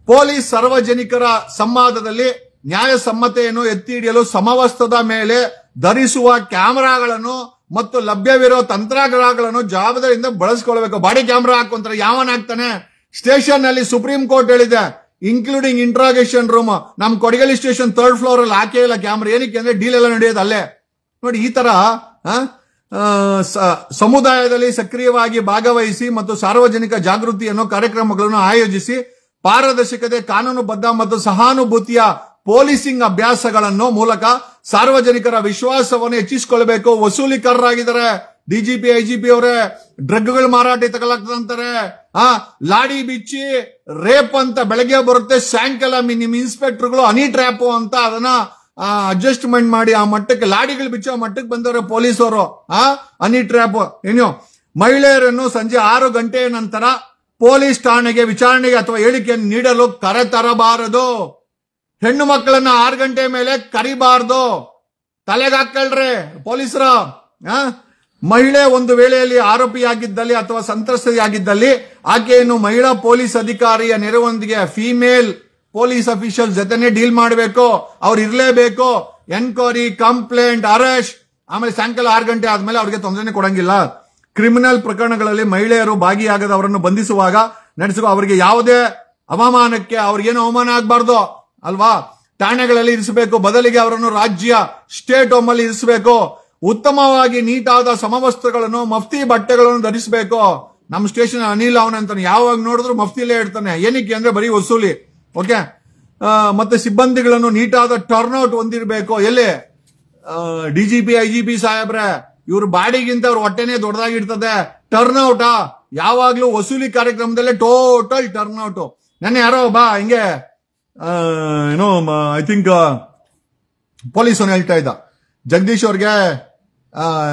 S1: ಪೊಲೀಸ್ ಸಾರ್ವಜನಿಕರ ಸಂವಾದದಲ್ಲಿ ನ್ಯಾಯಸಮ್ಮತೆಯನ್ನು ಎತ್ತಿ ಹಿಡಿಯಲು ಸಮವಸ್ತ್ರದ ಮೇಲೆ ಧರಿಸುವ ಕ್ಯಾಮೆರಾಗಳನ್ನು ಮತ್ತು ಲಭ್ಯವಿರುವ ತಂತ್ರಜ್ಞಾನಗಳನ್ನು ಜವಾಬ್ದಾರಿಯಿಂದ ಬಳಸಿಕೊಳ್ಳಬೇಕು. ಬಾಡಿ ಕ್ಯಾಮೆರಾ ಹಾಕೊಂತಾರೆ, ಯಾವನ್ ಹಾಕ್ತಾನೆ? ಸ್ಟೇಷನ್ ನಲ್ಲಿ ಸುಪ್ರೀಂ ಕೋರ್ಟ್ ಹೇಳಿದೆ, ಇನ್ಕ್ಲೂಡಿಂಗ್ ಇಂಟ್ರಾಗೇಷನ್ ರೂಮ್. ನಮ್ ಕೊಡಗೇಳಿ ಸ್ಟೇಷನ್ 3rd ಫ್ಲೋರ್ ಅಲ್ಲಿ ಹಾಕೇ ಇಲ್ಲ ಕ್ಯಾಮ್ರಾ. ಏನಕ್ಕೆ ಅಂದ್ರೆ ಡೀಲ್ ಎಲ್ಲ ನಡೆಯೋದು ಅಲ್ಲೇ. ನೋಡಿ, ಈ ತರ ಸಮುದಾಯದಲ್ಲಿ ಸಕ್ರಿಯವಾಗಿ ಭಾಗವಹಿಸಿ ಮತ್ತು ಸಾರ್ವಜನಿಕ ಜಾಗೃತಿಯನ್ನು ಕಾರ್ಯಕ್ರಮಗಳನ್ನು ಆಯೋಜಿಸಿ ಪಾರದರ್ಶಕತೆ, ಕಾನೂನುಬದ್ಧ ಮತ್ತು ಸಹಾನುಭೂತಿಯ ಪೊಲೀಸಿಂಗ್ ಅಭ್ಯಾಸಗಳನ್ನು ಮೂಲಕ ಸಾರ್ವಜನಿಕರ ವಿಶ್ವಾಸವನ್ನು ಹೆಚ್ಚಿಸಿಕೊಳ್ಳಬೇಕು. ವಸೂಲಿಕರರಾಗಿದ್ದಾರೆ ಡಿಜಿಪಿ ಐಜಿಪಿ ಅವರೇ. ಡ್ರಗ್ಗಳು ಮಾರಾಟ ತಗೊಳಕ್ತಂತಾರೆ, ಲಾಡಿ ಬಿಚ್ಚಿ ರೇಪ್ ಅಂತ ಬೆಳಗ್ಗೆ ಬರುತ್ತೆ, ಸಾಯಂಕಾಲ ನಿಮ್ ಇನ್ಸ್ಪೆಕ್ಟರ್ಗಳು ಹನಿ ಟ್ರ್ಯಾಪ್ ಅಂತ ಅದನ್ನ ಅಡ್ಜಸ್ಟ್ಮೆಂಟ್ ಮಾಡಿ ಆ ಮಟ್ಟಕ್ಕೆ ಲಾಡಿಗಳು ಬಿಚ್ಚೋ ಮಟ್ಟಕ್ಕೆ ಬಂದವರು ಪೊಲೀಸರು. ಹನಿ ಟ್ರ್ಯಾಪ್ ಏನು? ಮಹಿಳೆಯರನ್ನು ಸಂಜೆ 6 ಗಂಟೆಯ ನಂತರ ಪೊಲೀಸ್ ಠಾಣೆಗೆ ವಿಚಾರಣೆಗೆ ಅಥವಾ ಹೇಳಿಕೆಯನ್ನು ನೀಡಲು ಕರೆತರಬಾರದು. ಹೆಣ್ಣು ಮಕ್ಕಳನ್ನ 6 ಗಂಟೆ ಮೇಲೆ ಕರಿಬಾರದು. ತಲೆಗೆ ಹಾಕಳ್ರಿ ಪೊಲೀಸರ. ಮಹಿಳೆ ಒಂದು ವೇಳೆಯಲ್ಲಿ ಆರೋಪಿಯಾಗಿದ್ದಲ್ಲಿ ಅಥವಾ ಸಂತ್ರಸ್ತೆಯಾಗಿದ್ದಲ್ಲಿ ಆಕೆಯನ್ನು ಮಹಿಳಾ ಪೊಲೀಸ್ ಅಧಿಕಾರಿಯ ನೆರವೊಂದಿಗೆ ಫಿಮೇಲ್ ಪೊಲೀಸ್ ಅಫಿಷಿಯಲ್ ಜೊತೆನೆ ಡೀಲ್ ಮಾಡಬೇಕು. ಅವ್ರು ಇರಲೇಬೇಕು. Enquiry, complaint, arrest. ಆಮೇಲೆ ಸಾಯಂಕಾಲ 6 ಗಂಟೆ ಆದ್ಮೇಲೆ ಅವ್ರಿಗೆ ತೊಂದರೆ ಕೊಡಂಗಿಲ್ಲ. ಕ್ರಿಮಿನಲ್ ಪ್ರಕರಣಗಳಲ್ಲಿ ಮಹಿಳೆಯರು ಭಾಗಿಯಾಗದ ಅವರನ್ನು ಬಂಧಿಸುವಾಗ ನಡೆಸುವ ಅವರಿಗೆ ಯಾವುದೇ ಅವಮಾನಕ್ಕೆ ಅವ್ರಿಗೇನು ಅವಮಾನ ಆಗಬಾರ್ದು ಅಲ್ವಾ? ಠಾಣೆಗಳಲ್ಲಿ ಇರಿಸಬೇಕು. ಬದಲಿಗೆ ಅವರನ್ನು ರಾಜ್ಯ ಸ್ಟೇಟ್ ಹೋಮ್ ಅಲ್ಲಿ ಇರಿಸಬೇಕು. ಉತ್ತಮವಾಗಿ ನೀಟಾದ ಸಮವಸ್ತ್ರಗಳನ್ನು, ಮಫ್ತಿ ಬಟ್ಟೆಗಳನ್ನು ಧರಿಸಬೇಕು. ನಮ್ಮ ಸ್ಟೇಷನ್ ಅನಿಲ್ ಅವನ ಅಂತಾನೆ, ಯಾವಾಗ ನೋಡಿದ್ರು ಮಫ್ತಿಲೇ ಇಡ್ತಾನೆ. ಏನಕ್ಕೆ ಅಂದ್ರೆ ಬರೀ ವಸೂಲಿ. ಓಕೆ. ಮತ್ತೆ ಸಿಬ್ಬಂದಿಗಳನ್ನು ನೀಟಾದ ಟರ್ನ್ಔಟ್ ಹೊಂದಿರಬೇಕು. ಎಲ್ಲಿ ಡಿಜಿಪಿ ಐಜಿಪಿ ಸಾಹೇಬ್ರೆ, ಇವ್ರ ಬಾಡಿಗಿಂತ ಅವ್ರ ಹೊಟ್ಟೆನೆ ದೊಡ್ಡದಾಗಿರ್ತದೆ. ಟರ್ನ್ಔಟ್ ಯಾವಾಗ್ಲೂ ವಸೂಲಿ ಕಾರ್ಯಕ್ರಮದಲ್ಲೇ ಟೋಟಲ್ ಟರ್ನ್ಔಟ್. ನನ್ನ ಯಾರೋ ಬಾ ಹಿಂಗೆ ಏನೋ ಐ ಥಿಂಕ್ ಪೊಲೀಸ್ ಹೇಳ್ತಾ ಇದ್ದ, ಜಗದೀಶ್ ಅವ್ರಿಗೆ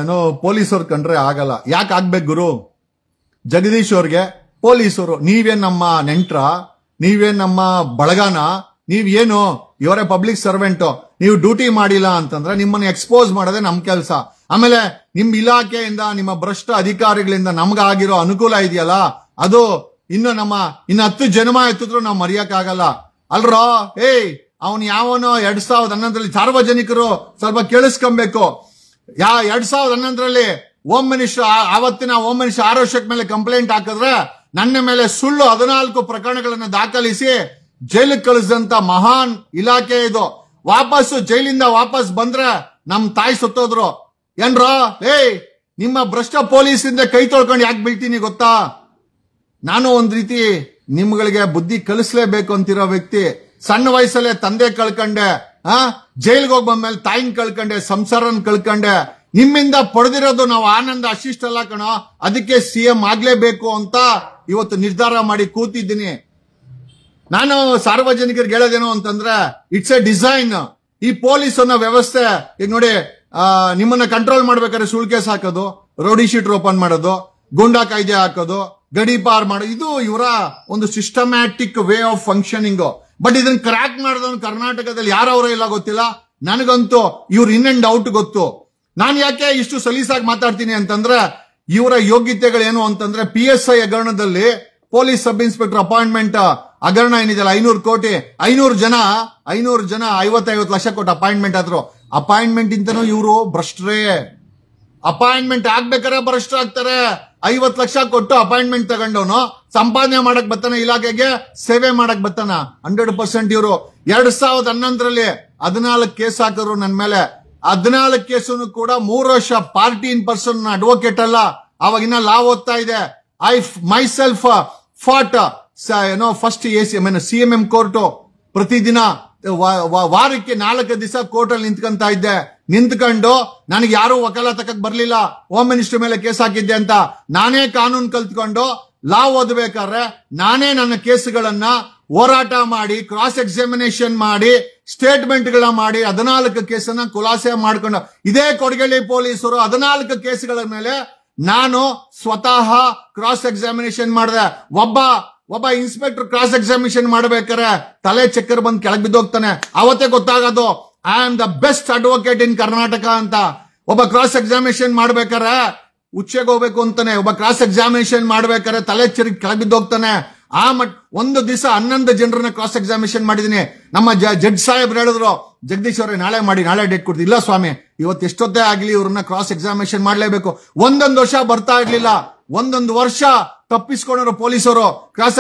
S1: ಏನೋ ಪೊಲೀಸವ್ರು ಕಂಡ್ರೆ ಆಗಲ್ಲ. ಯಾಕೆ ಆಗ್ಬೇಕು ಗುರು? ಜಗದೀಶ್ ಅವ್ರಿಗೆ ಪೊಲೀಸರು ನೀವೇನ್ ನಮ್ಮ ನೆಂಟ್ರ, ನೀವೇನ್ ನಮ್ಮ ಬಳಗನ, ನೀವೇನು ಇವರೇ ಪಬ್ಲಿಕ್ ಸರ್ವೆಂಟ್, ನೀವು ಡ್ಯೂಟಿ ಮಾಡಿಲ್ಲ ಅಂತಂದ್ರೆ ನಿಮ್ಮನ್ನ ಎಕ್ಸ್ಪೋಸ್ ಮಾಡೋದೇ ನಮ್ ಕೆಲಸ. ಆಮೇಲೆ ನಿಮ್ ಇಲಾಖೆಯಿಂದ ನಿಮ್ಮ ಭ್ರಷ್ಟ ಅಧಿಕಾರಿಗಳಿಂದ ನಮ್ಗಾಗಿರೋ ಅನುಕೂಲ ಇದೆಯಲ್ಲ, ಅದು ಇನ್ನು 10 ಜನ್ಮ ಎತ್ತಿದ್ರು ನಾವು ಮರೆಯಕ್ಕಾಗಲ್ಲ ಅಲ್ರೋ. ಅವನು ಯಾವನೋ 2011ರಲ್ಲಿ ಸಾರ್ವಜನಿಕರು ಸ್ವಲ್ಪ ಕೇಳಿಸ್ಕೊಬೇಕು. 2011ರಲ್ಲಿ ಹೋಮ್ ಮಿನಿಸ್ಟರ್, ಆವತ್ತಿನ ಹೋಮ್ ಮಿನಿಸ್ಟರ್ ಆರೋಗ್ಯದ ಮೇಲೆ ಕಂಪ್ಲೇಂಟ್ ಹಾಕಿದ್ರೆ ನನ್ನ ಮೇಲೆ ಸುಳ್ಳು 14 ಪ್ರಕರಣಗಳನ್ನು ದಾಖಲಿಸಿ ಜೈಲಿಗೆ ಕಳಿಸಿದಂತ ಮಹಾನ್ ಇಲಾಖೆ ಇದು. ಜೈಲಿಂದ ವಾಪಸ್ ಬಂದ್ರೆ ನಮ್ ತಾಯಿ ಸತ್ತೋದ್ರು ಏನ್ರೋ. ನಿಮ್ಮ ಭ್ರಷ್ಟ ಪೊಲೀಸಿಂದ ಕೈ ತೊಳ್ಕೊಂಡು ಯಾಕೆ ಬೀಳ್ತೀನಿ ಗೊತ್ತಾ? ನಾನು ಒಂದ್ ರೀತಿ ನಿಮ್ಗಳಿಗೆ ಬುದ್ಧಿ ಕಲಿಸ್ಲೇಬೇಕು ಅಂತಿರೋ ವ್ಯಕ್ತಿ. ಸಣ್ಣ ವಯಸ್ಸಲ್ಲೇ ತಂದೆ ಕಳ್ಕೊಂಡೆ, ಜೈಲ್ಗೆ ಹೋಗಿ ಬಂದ್ಮೇಲೆ ತಾಯಿನ ಕಳ್ಕೊಂಡೆ, ಸಂಸಾರನ್ ಕಳ್ಕೊಂಡೆ. ನಿಮ್ಮಿಂದ ಪಡೆದಿರೋದು ನಾವು ಆನಂದ ಅಷ್ಟಿಷ್ಟಲ್ಲ ಕಣೋ. ಅದಕ್ಕೆ ಸಿಎಂ ಆಗ್ಲೇಬೇಕು ಅಂತ ಇವತ್ತು ನಿರ್ಧಾರ ಮಾಡಿ ಕೂತಿದ್ದೀನಿ. ನಾನು ಸಾರ್ವಜನಿಕರಿಗೆ ಹೇಳೋದೇನು ಅಂತಂದ್ರೆ, ಇಟ್ಸ್ ಎ ಡಿಸೈನ್. ಈ ಪೊಲೀಸ್ ಅನ್ನೋ ವ್ಯವಸ್ಥೆ ಈಗ ನೋಡಿ, ನಿಮ್ಮನ್ನ ಕಂಟ್ರೋಲ್ ಮಾಡ್ಬೇಕಾದ್ರೆ ಸುಳ್ ಕೇಸ್ ಹಾಕೋದು, ರೌಡಿ ಶೀಟರ್ ಓಪನ್ ಮಾಡೋದು, ಗೂಂಡಾ ಕಾಯ್ದೆ ಹಾಕೋದು, ಗಡಿ ಪಾರ್ ಮಾಡೋದು, ಇದು ಇವರ ಒಂದು systematic way of functioning. But ಇದನ್ನ ಕ್ರ್ಯಾಕ್ ಮಾಡಿದವನು ಕರ್ನಾಟಕದಲ್ಲಿ ಯಾರವರ ಇಲ್ಲ ಗೊತ್ತಿಲ್ಲ. ನನಗಂತೂ ಇವ್ರ ಇನ್ ಅಂಡ್ ಔಟ್ ಗೊತ್ತು. ನಾನು ಯಾಕೆ ಇಷ್ಟು ಸಲೀಸಾಗಿ ಮಾತಾಡ್ತೀನಿ ಅಂತಂದ್ರೆ, ಇವರ ಯೋಗ್ಯತೆಗಳೇನು ಅಂತಂದ್ರೆ, PSI ಹಗರಣದಲ್ಲಿ ಪೊಲೀಸ್ ಸಬ್ ಇನ್ಸ್ಪೆಕ್ಟರ್ ಅಪಾಯಿಂಟ್ಮೆಂಟ್ ಹಗರಣ ಏನಿದೆಯಲ್ಲ, 500 ಕೋಟಿ, 500 ಜನ 50 ಲಕ್ಷ ಕೊಟ್ಟು ಅಪಾಯಿಂಟ್ಮೆಂಟ್ ಆದ್ರು. ಅಪಾಯಿಂಟ್ಮೆಂಟ್ ಇಂತನೂ ಇವರು ಭ್ರಷ್ಟರೇ. ಅಪಾಯಿಂಟ್ಮೆಂಟ್ ಆಗ್ಬೇಕಾರೆ ಭ್ರಷ್ಟ ಆಗ್ತಾರೆ. 50 ಲಕ್ಷ ಕೊಟ್ಟು ಅಪಾಯಿಂಟ್ಮೆಂಟ್ ತಗೊಂಡವನು ಸಂಪಾದನೆ ಮಾಡಕ್ ಬರ್ತಾನೆ, ಇಲಾಖೆಗೆ ಸೇವೆ ಮಾಡಕ್ ಬರ್ತಾನ. 100% ಇವರು 2011ರಲ್ಲಿ 14 ಕೇಸ್ ಹಾಕಿದ್ರು ನನ್ನ ಮೇಲೆ. 14 ಕೇಸನ್ನು ಕೂಡ 3 ವರ್ಷ ಪಾರ್ಟಿ ಇನ್ ಪರ್ಸನ್ ಅಡ್ವೊಕೇಟ್ ಅಲ್ಲ, ಅವಾಗಿನ ಲಾ ಓದ್ತಾ ಇದೆ. I myself fought first CMM court. ಪ್ರತಿದಿನ ವಾರಕ್ಕೆ 4 ದಿವಸ ಕೋರ್ಟ್ ಅಲ್ಲಿ ನಿಂತ್ಕೊಂತ ಇದ್ದೆ. ನಿಂತ್ಕೊಂಡು ನನಗೆ ಯಾರು ವಕಾಲತಕ್ಕೆ ಬರ್ಲಿಲ್ಲ, ಹೋಮ್ ಮಿನಿಸ್ಟರ್ ಮೇಲೆ ಕೇಸ್ ಹಾಕಿದ್ದೆ ಅಂತ ನಾನೇ ಕಾನೂನು ಕಲ್ತ್ಕೊಂಡು ಲಾ ಓದಬೇಕಾದ್ರೆ ನಾನೇ ನನ್ನ ಕೇಸ್ಗಳನ್ನ ಹೋರಾಟ ಮಾಡಿ, ಕ್ರಾಸ್ ಎಕ್ಸಾಮಿನೇಷನ್ ಮಾಡಿ, ಸ್ಟೇಟ್ಮೆಂಟ್ ಗಳ ಮಾಡಿ 14 ಕೇಸನ್ನ ಖುಲಾಸೆ ಮಾಡ್ಕೊಂಡು, ಇದೇ ಕೊಡಗಳ್ಳಿ ಪೊಲೀಸರು 14 ಕೇಸ್ಗಳ ಮೇಲೆ ನಾನು ಸ್ವತಃ ಕ್ರಾಸ್ ಎಕ್ಸಾಮಿನೇಷನ್ ಮಾಡಿದೆ. ಒಬ್ಬ ಇನ್ಸ್ಪೆಕ್ಟರ್ ಕ್ರಾಸ್ ಎಕ್ಸಾಮಿನೇಷನ್ ಮಾಡ್ಬೇಕಾರೆ ತಲೆ ಚಕ್ಕರ್ ಬಂದ್ ಕೆಳಗ್ ಬಿದ್ದೋಗ್ತಾನೆ. ಅವತ್ತೇ ಗೊತ್ತಾಗೋದು I am the best advocate in Karnataka ಅಂತ. ಒಬ್ಬ ಕ್ರಾಸ್ ಎಕ್ಸಾಮಿನೇಷನ್ ಮಾಡ್ಬೇಕಾರೆ ಉಚ್ಚೆಗೆ ಹೋಗ್ಬೇಕು ಅಂತಾನೆ, ಒಬ್ಬ ಕ್ರಾಸ್ ಎಕ್ಸಾಮಿನೇಷನ್ ಮಾಡ್ಬೇಕಾರೆ ತಲೆ ಕೆಳಗ್ ಬಿದ್ದೋಗ್ತಾನೆ. ಒಂದು ದಿವಸ 11 ಜನರನ್ನ ಕ್ರಾಸ್ ಎಕ್ಸಾಮಿನೇಷನ್ ಮಾಡಿದೀನಿ. ನಮ್ಮ ಜಡ್ಜ್ ಸಾಹೇಬ್ರು ಹೇಳಿದ್ರು, ಜಗದೀಶ್ ಅವರೇ ನಾಳೆ ಮಾಡಿ, ನಾಳೆ ಡೇಟ್ ಕೊಡ್ತೀವಿ. ಇಲ್ಲ ಸ್ವಾಮಿ, ಇವತ್ತು ಎಷ್ಟೊತ್ತೇ ಆಗ್ಲಿ ಇವ್ರನ್ನ ಕ್ರಾಸ್ ಎಕ್ಸಾಮಿನೇಷನ್ ಮಾಡ್ಲೇಬೇಕು. 1 ವರ್ಷ ಬರ್ತಾ ಇರ್ಲಿಲ್ಲ. 1 ವರ್ಷ ತಪ್ಪಿಸ್ಕೊಂಡ್ರು ಪೊಲೀಸರು. ಕ್ರಾಸ್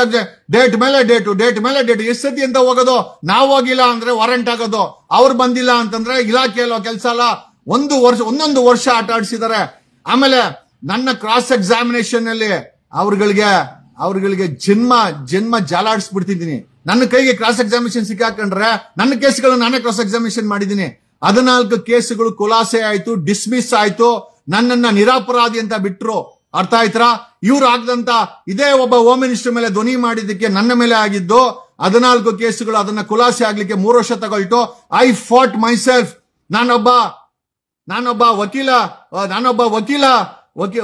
S1: ಡೇಟ್ ಮೇಲೆ ಡೇಟ್ ಎಷ್ಟು ಸತಿ ಅಂತ ಹೋಗೋದು. ನಾವು ಹೋಗಿಲ್ಲ ಅಂದ್ರೆ ವಾರಂಟ್ ಆಗೋದು, ಅವ್ರು ಬಂದಿಲ್ಲ ಅಂತಂದ್ರೆ ಇಲಾಖೆಯಲ್ಲೋ ಕೆಲಸ ಅಲ್ಲ. 1 ವರ್ಷ ಆಟ ಆಡಿಸಿದ್ದಾರೆ. ಆಮೇಲೆ ನನ್ನ ಕ್ರಾಸ್ ಎಕ್ಸಾಮಿನೇಷನ್ ಅಲ್ಲಿ ಅವ್ರಗಳಿಗೆ ಜನ್ಮ ಜಾಲಾಡಿಸ್ಬಿಡ್ತಿದ್ದೀನಿ. ನನ್ನ ಕೈಗೆ ಕ್ರಾಸ್ ಎಕ್ಸಾಮಿನೇಷನ್ ಸಿಕ್ಕಾಕೊಂಡ್ರೆ ನನ್ನ ಕೇಸ್ಗಳನ್ನ ನಾನೇ ಕ್ರಾಸ್ ಎಕ್ಸಾಮಿನೇಷನ್ ಮಾಡಿದ್ದೀನಿ. 14 ಕೇಸುಗಳು ಖುಲಾಸೆ ಆಯ್ತು, ಡಿಸ್ಮಿಸ್ ಆಯ್ತು, ನನ್ನನ್ನ ನಿರಪರಾಧಿ ಅಂತ ಬಿಟ್ರು. ಅರ್ಥ ಆಯ್ತಾ? ಇವ್ರು ಆಗದಂತ ಇದೇ ಒಬ್ಬ ಹೋಮ್ ಮಿನಿಸ್ಟರ್ ಮೇಲೆ ಧ್ವನಿ ಮಾಡಿದ್ದಕ್ಕೆ ನನ್ನ ಮೇಲೆ ಆಗಿದ್ದು 14 ಕೇಸುಗಳು. ಅದನ್ನ ಖುಲಾಸೆ ಆಗ್ಲಿಕ್ಕೆ 3 ವರ್ಷ ತಗೊಳ್ತು. I Ghat my self. ನಾನೊಬ್ಬ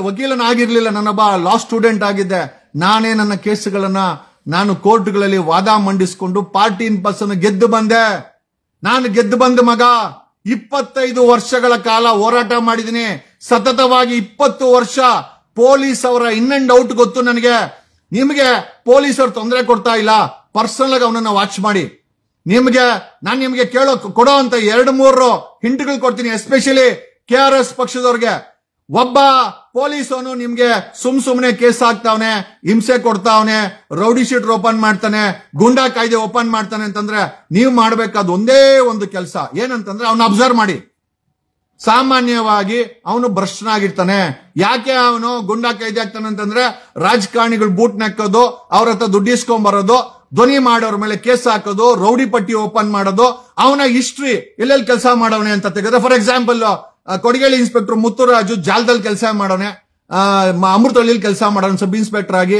S1: ವಕೀಲನಾಗಿರ್ಲಿಲ್ಲ, ನಾನೊಬ್ಬ ಲಾ ಸ್ಟೂಡೆಂಟ್ ಆಗಿದ್ದೆ. ನಾನೇ ನನ್ನ ಕೇಸುಗಳನ್ನ ನಾನು ಕೋರ್ಟ್ಗಳಲ್ಲಿ ವಾದ ಮಂಡಿಸಿಕೊಂಡು ಪಾರ್ಟಿ ಇನ್ ಪರ್ಸನ್ ಗೆದ್ದು ಬಂದೆ. ನಾನು ಗೆದ್ದು ಬಂದ ಮಗ. 25 ವರ್ಷಗಳ ಕಾಲ ಹೋರಾಟ ಮಾಡಿದ್ದೀನಿ. ಸತತವಾಗಿ 20 ವರ್ಷ ಪೊಲೀಸ್ ಅವರ ಇನ್ ಅಂಡ್ ಔಟ್ ಗೊತ್ತು ನನಗೆ. ನಿಮಗೆ ಪೊಲೀಸ್ ಅವರು ತೊಂದರೆ ಕೊಡ್ತಾ ಇಲ್ಲ, ಪರ್ಸನಲ್ ಆಗಿ ಅವನನ್ನ ವಾಚ್ ಮಾಡಿ. ನಾನು ನಿಮಗೆ ಕೊಡೋ ಅಂತ 2-3 ಹಿಂಟ್ಗಳು ಕೊಡ್ತೀನಿ. Especially KRS ಪಕ್ಷದವ್ರಿಗೆ. ಒಬ್ಬ ಪೊಲೀಸವನು ನಿಮ್ಗೆ ಸುಮ್ನೆ ಕೇಸ್ ಹಾಕ್ತಾವನೆ, ಹಿಂಸೆ ಕೊಡ್ತಾವನೆ, ರೌಡಿ ಶೀಟರ್ ಓಪನ್ ಮಾಡ್ತಾನೆ, ಗೂಂಡಾ ಕಾಯ್ದೆ ಓಪನ್ ಮಾಡ್ತಾನೆ ಅಂತಂದ್ರೆ ನೀವು ಮಾಡ್ಬೇಕಾದ ಒಂದೇ ಒಂದು ಕೆಲಸ ಏನಂತಂದ್ರೆ ಅವನ್ನ ಅಬ್ಸರ್ವ್ ಮಾಡಿ. ಸಾಮಾನ್ಯವಾಗಿ ಅವನು ಭ್ರಷ್ಟನಾಗಿರ್ತಾನೆ. ಯಾಕೆ ಅವನು ಗುಂಡಾ ಕಾಯ್ದೆ ಆಗ್ತಾನೆ ಅಂತಂದ್ರೆ ರಾಜಕಾರಣಿಗಳು ಬೂಟ್ ನೆಕ್ಕೋದು, ಅವ್ರ ಹತ್ರ ದುಡ್ಡು ಇಸ್ಕೊಂಡ್ ಬರೋದು, ಧ್ವನಿ ಮಾಡೋರ ಮೇಲೆ ಕೇಸ್ ಹಾಕೋದು, ರೌಡಿ ಪಟ್ಟಿ ಓಪನ್ ಮಾಡೋದು, ಅವನ ಹಿಸ್ಟ್ರಿ ಎಲ್ಲೆಲ್ಲಿ ಕೆಲಸ ಮಾಡೋನೆ ಅಂತ ತೆಗೆದ್ರೆ. ಫಾರ್ ಎಕ್ಸಾಂಪಲ್, ಕೊಡಗೇಳಿ ಇನ್ಸ್ಪೆಕ್ಟರ್ ಮುತ್ತುರಾಜು ಜಾಲದಲ್ಲಿ ಕೆಲಸ ಮಾಡೋನೆ, ಅಮೃತಹಳ್ಳಿಲಿ ಕೆಲಸ ಮಾಡೋಣ ಸಬ್ ಇನ್ಸ್ಪೆಕ್ಟರ್ ಆಗಿ,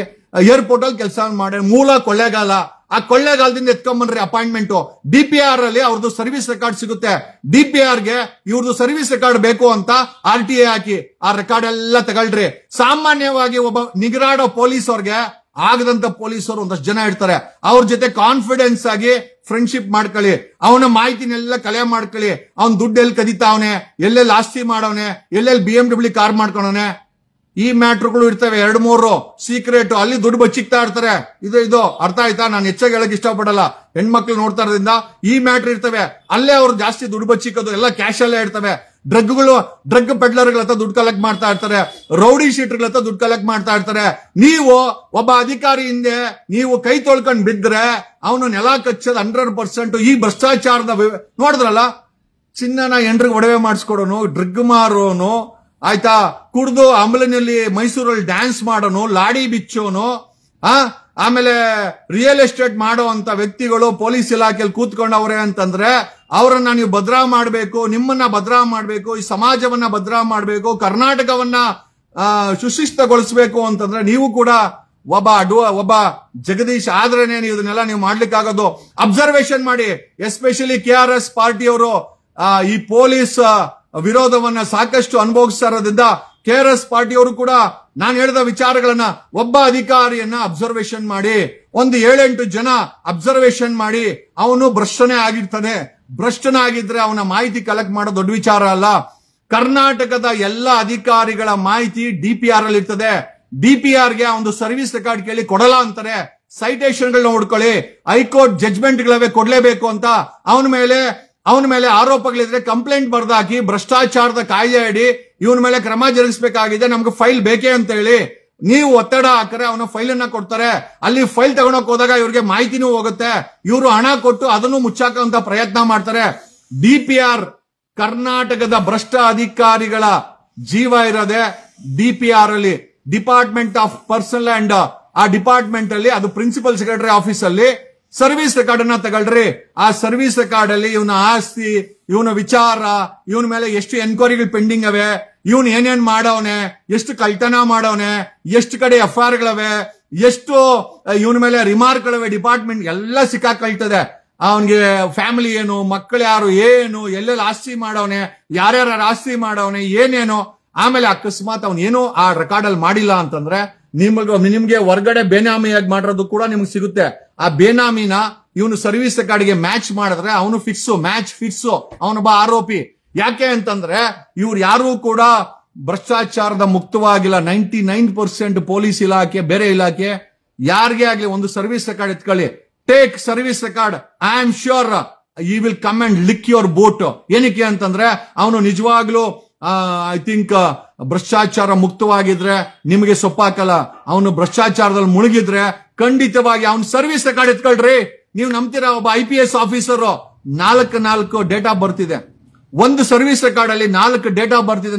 S1: ಏರ್ಪೋರ್ಟ್ ಅಲ್ಲಿ ಕೆಲಸ ಮಾಡಿ, ಮೂಲ ಕೊಳ್ಳೇಗಾಲ. ಆ ಕೊಳ್ಳೇಗಾಲದಿಂದ ಎತ್ಕೊಂಡ್ಬನ್ರಿ ಅಪಾಯಿಂಟ್ಮೆಂಟ್. DPR ಅಲ್ಲಿ ಅವ್ರದ್ದು ಸರ್ವಿಸ್ ರೆಕಾರ್ಡ್ ಸಿಗುತ್ತೆ. DPR ಗೆ ಇವ್ರದ್ದು ಸರ್ವಿಸ್ ರೆಕಾರ್ಡ್ ಬೇಕು ಅಂತ RTA ಹಾಕಿ ಆ ರೆಕಾರ್ಡ್ ಎಲ್ಲ ತಗೊಳ್ರಿ. ಸಾಮಾನ್ಯವಾಗಿ ಒಬ್ಬ ನಿಗರಾಡೋ ಪೊಲೀಸ್ ಅವ್ರಿಗೆ ಆಗದಂತ ಪೊಲೀಸರು ಒಂದಷ್ಟು ಜನ ಇರ್ತಾರೆ. ಅವ್ರ ಜೊತೆ ಕಾನ್ಫಿಡೆನ್ಸ್ ಆಗಿ ಫ್ರೆಂಡ್ಶಿಪ್ ಮಾಡ್ಕೊಳ್ಳಿ. ಅವನ ಮಾಹಿತಿನೆಲ್ಲ ಕಲೆ ಮಾಡ್ಕೊಳ್ಳಿ. ಅವ್ನ್ ದುಡ್ಡು ಎಲ್ಲಿ ಕದೀತಾವನೆ, ಎಲ್ಲೆಲ್ಲಿ ಆಸ್ತಿ ಮಾಡವನೆ, ಎಲ್ಲೆಲ್ಲಿ BMW ಕಾರ್ ಮಾಡ್ಕೊಳವನೆ, ಈ ಮ್ಯಾಟ್ರುಗಳು ಇರ್ತವೆ. 2-3 ಸೀಕ್ರೆಟ್ ಅಲ್ಲಿ ದುಡ್ಡು ಬಚ್ಚಿಕ್ತಾ ಇರ್ತಾರೆ. ಇದು ಅರ್ಥ ಆಯ್ತಾ? ನಾನು ಹೆಚ್ಚಾಗಿ ಹೇಳಕ್ ಇಷ್ಟಪಡಲ್ಲ, ಹೆಣ್ಮಕ್ಳು ನೋಡ್ತಾ ಇರೋದ್ರಿಂದ. ಈ ಮ್ಯಾಟ್ರ್ ಇರ್ತವೆ, ಅಲ್ಲೇ ಅವ್ರು ಜಾಸ್ತಿ ದುಡ್ಡು ಬಚ್ಚಿಕ್ಕೋದು ಎಲ್ಲ ಕ್ಯಾಶ್ ಅಲ್ಲೇ ಇರ್ತವೆ. ಡ್ರಗ್ ಪೆಡ್ಲರ್ಗಳ ಹತ್ರ ದುಡ್ಡು ಕಲೆಕ್ಟ್ ಮಾಡ್ತಾ ಇರ್ತಾರೆ, ರೌಡಿ ಶೀಟರ್ಗಳ ಹತ್ರ ದುಡ್ಡು ಕಲೆಕ್ಟ್ ಮಾಡ್ತಾ ಇರ್ತಾರೆ. ನೀವು ಒಬ್ಬ ಅಧಿಕಾರಿ ಹಿಂದೆ ನೀವು ಕೈ ತೊಳ್ಕೊಂಡ್ ಬಿದ್ರೆ ಅವನು ನೆಲ ಕಚ್ಚೋದು 100%. ಈ ಭ್ರಷ್ಟಾಚಾರದ ನೋಡಿದ್ರಲ್ಲ, ಚಿನ್ನನ ಎಂಡ್ರಿಗೆ ಒಡವೆ ಮಾಡಿಸ್ಕೊಡೋನು, ಡ್ರಗ್ ಮಾರೋನು, ಆಯ್ತಾ, ಕುಡ್ದು ಅಂಬಲಿನಲ್ಲಿ ಮೈಸೂರಲ್ಲಿ ಡ್ಯಾನ್ಸ್ ಮಾಡೋನು, ಲಾಡಿ ಬಿಚ್ಚೋನು, ಆಮೇಲೆ ರಿಯಲ್ ಎಸ್ಟೇಟ್ ಮಾಡೋ ಅಂತ ವ್ಯಕ್ತಿಗಳು ಪೊಲೀಸ್ ಇಲಾಖೆಯಲ್ಲಿ ಕೂತ್ಕೊಂಡವ್ರೆ ಅಂತಂದ್ರೆ ಅವರನ್ನ ನೀವು ಭದ್ರಾ ಮಾಡಬೇಕು, ನಿಮ್ಮನ್ನ ಭದ್ರಾ ಮಾಡಬೇಕು, ಈ ಸಮಾಜವನ್ನ ಭದ್ರಾ ಮಾಡಬೇಕು, ಕರ್ನಾಟಕವನ್ನ ಸುಶಿಷ್ಟಗೊಳಿಸಬೇಕು ಅಂತಂದ್ರೆ ನೀವು ಕೂಡ ಒಬ್ಬ ಜಗದೀಶ್ ಆದ್ರೇನೆ ನೀವು ಇದನ್ನೆಲ್ಲ ನೀವು ಮಾಡ್ಲಿಕ್ಕಾಗೋದು. ಅಬ್ಸರ್ವೇಷನ್ ಮಾಡಿ, ಎಸ್ಪೆಷಲಿ KRS ಪಾರ್ಟಿಯವರು ಈ ಪೊಲೀಸ್ ವಿರೋಧವನ್ನ ಸಾಕಷ್ಟು ಅನುಭವಿಸ್ತಾ ಇರೋದ್ರಿಂದ KRS ಪಾರ್ಟಿಯವರು ಕೂಡ ನಾನು ಹೇಳಿದ ವಿಚಾರಗಳನ್ನ ಒಬ್ಬ ಅಧಿಕಾರಿಯನ್ನ ಅಬ್ಸರ್ವೇಷನ್ ಮಾಡಿ, ಒಂದು 7-8 ಜನ ಅಬ್ಸರ್ವೇಷನ್ ಮಾಡಿ. ಅವನು ಭ್ರಷ್ಟನೇ ಆಗಿರ್ತಾನೆ. ಭ್ರಷ್ಟನಾಗಿದ್ರೆ ಅವನ ಮಾಹಿತಿ ಕಲೆಕ್ಟ್ ಮಾಡೋ ದೊಡ್ಡ ವಿಚಾರ ಅಲ್ಲ. ಕರ್ನಾಟಕದ ಎಲ್ಲ ಅಧಿಕಾರಿಗಳ ಮಾಹಿತಿ DPR ಅಲ್ಲಿ ಇರ್ತದೆ. DPR ಗೆ ಒಂದು ಸರ್ವಿಸ್ ರೆಕಾರ್ಡ್ ಕೇಳಿ ಕೊಡಲ್ಲ ಅಂತಾರೆ. ಸೈಟೇಷನ್ ಗಳನ್ನ ಹುಡ್ಕೊಳ್ಳಿ, ಹೈಕೋರ್ಟ್ ಜಡ್ಜ್ಮೆಂಟ್ ಗಳವೇ ಕೊಡ್ಲೇಬೇಕು ಅಂತ. ಅವನ ಮೇಲೆ ಆರೋಪಗಳಿದ್ರೆ ಕಂಪ್ಲೇಂಟ್ ಬರ್ದಾಕಿ, ಭ್ರಷ್ಟಾಚಾರದ ಕಾಯ್ದೆ ಅಡಿ ಇವನ ಮೇಲೆ ಕ್ರಮ ಜರುಗಿಸಬೇಕಾಗಿದೆ, ನಮ್ಗೆ ಫೈಲ್ ಬೇಕೇ ಅಂತ ಹೇಳಿ ನೀವು ಒತ್ತಡ ಹಾಕರೆ ಅವನ ಫೈಲ್ ಅನ್ನ ಕೊಡ್ತಾರೆ. ಅಲ್ಲಿ ಫೈಲ್ ತಗೊಂಡೋಕ್ ಹೋದಾಗ ಇವ್ರಿಗೆ ಮಾಹಿತಿನೂ ಹೋಗುತ್ತೆ. ಇವರು ಹಣ ಕೊಟ್ಟು ಅದನ್ನು ಮುಚ್ಚಾಕಂತ ಪ್ರಯತ್ನ ಮಾಡ್ತಾರೆ. DPR ಕರ್ನಾಟಕದ ಭ್ರಷ್ಟ ಅಧಿಕಾರಿಗಳ ಜೀವ ಇರೋದೆ DPR ಅಲ್ಲಿ, ಡಿಪಾರ್ಟ್ಮೆಂಟ್ ಆಫ್ ಪರ್ಸನಲ್ ಅಂಡ್ ಆ ಡಿಪಾರ್ಟ್ಮೆಂಟ್ ಅಲ್ಲಿ, ಅದು ಪ್ರಿನ್ಸಿಪಲ್ ಸೆಕ್ರೆಟರಿ ಆಫೀಸ್ ಅಲ್ಲಿ ಸರ್ವಿಸ್ ರೆಕಾರ್ಡ್ ಅನ್ನ ತಗೊಳ್ರಿ. ಆ ಸರ್ವಿಸ್ ರೆಕಾರ್ಡ್ ಅಲ್ಲಿ ಇವನ ಆಸ್ತಿ, ಇವನ ವಿಚಾರ, ಇವನ ಮೇಲೆ ಎಷ್ಟು ಎನ್ಕ್ವೈರಿಗಳು ಪೆಂಡಿಂಗ್ ಅವೆ, ಇವನ್ ಏನೇನ್ ಮಾಡವನೆ, ಎಷ್ಟು ಕಳ್ತನ ಮಾಡವನೆ, ಎಷ್ಟು ಕಡೆ FIR ಗಳವೆ, ಎಷ್ಟು ಇವನ ಮೇಲೆ ರಿಮಾರ್ಕ್ಗಳವೆ, ಡಿಪಾರ್ಟ್ಮೆಂಟ್ ಎಲ್ಲ ಸಿಕ್ಕಾಕೊಳ್ತದೆ. ಅವನಿಗೆ ಫ್ಯಾಮಿಲಿ ಏನು, ಮಕ್ಕಳು ಯಾರು, ಏನು, ಎಲ್ಲೆಲ್ಲಿ ಆಸ್ತಿ ಮಾಡವನೆ, ಯಾರ್ಯಾರ ಆಸ್ತಿ ಮಾಡವನೆ, ಏನೇನು. ಆಮೇಲೆ ಅಕಸ್ಮಾತ್ ಅವನೇನು ಆ ರೆಕಾರ್ಡ್ ಅಲ್ಲಿ ಮಾಡಿಲ್ಲ ಅಂತಂದ್ರೆ ನಿಮ್ಗೆ ಹೊರಗಡೆ ಬೇನಾಮಿಯಾಗಿ ಮಾಡಿರೋದು ಕೂಡ ನಿಮ್ಗೆ ಸಿಗುತ್ತೆ. ಆ ಬೇನಾಮಿನ ಇವನು ಸರ್ವಿಸ್ ರೆಕಾರ್ಡ್ಗೆ ಮ್ಯಾಚ್ ಮಾಡಿದ್ರೆ ಅವನು ಮ್ಯಾಚ್ ಫಿಕ್ಸ್, ಅವನೊಬ್ಬ ಆರೋಪಿ. ಯಾಕೆ ಅಂತಂದ್ರೆ ಇವ್ರು ಯಾರು ಕೂಡ ಭ್ರಷ್ಟಾಚಾರದ ಮುಕ್ತವಾಗಿಲ್ಲ. 99% ಪೊಲೀಸ್ ಇಲಾಖೆ, ಬೇರೆ ಇಲಾಖೆ ಯಾರಿಗೆ ಆಗ್ಲಿ ಒಂದು ಸರ್ವಿಸ್ ರೆಕಾರ್ಡ್ ಎತ್ಕೊಳ್ಳಿ, take service record, I am sure you will come and lick your boot. ಏನಕ್ಕೆ ಅಂತಂದ್ರೆ ಅವನು ನಿಜವಾಗ್ಲೂ ಐ ಥಿಂಕ್ ಭ್ರಷ್ಟಾಚಾರ ಮುಕ್ತವಾಗಿದ್ರೆ ನಿಮಗೆ ಸೊಪ್ಪಾಕಲ್ಲ. ಅವನು ಭ್ರಷ್ಟಾಚಾರದಲ್ಲಿ ಮುಳುಗಿದ್ರೆ ಖಂಡಿತವಾಗಿ ಅವನು ಸರ್ವಿಸ್ ರೆಕಾರ್ಡ್ ಎತ್ಕೊಳ್ರಿ. ನೀವು ನಂಬ್ತೀರಾ? ಒಬ್ಬ IPS officer 4 date of birth ಇದೆ, ಒಂದು ಸರ್ವಿಸ್ ರೆಕಾರ್ಡ್ ಅಲ್ಲಿ 4 ಡೇಟ್ ಆಫ್ ಬರ್ತ್ ಇದೆ.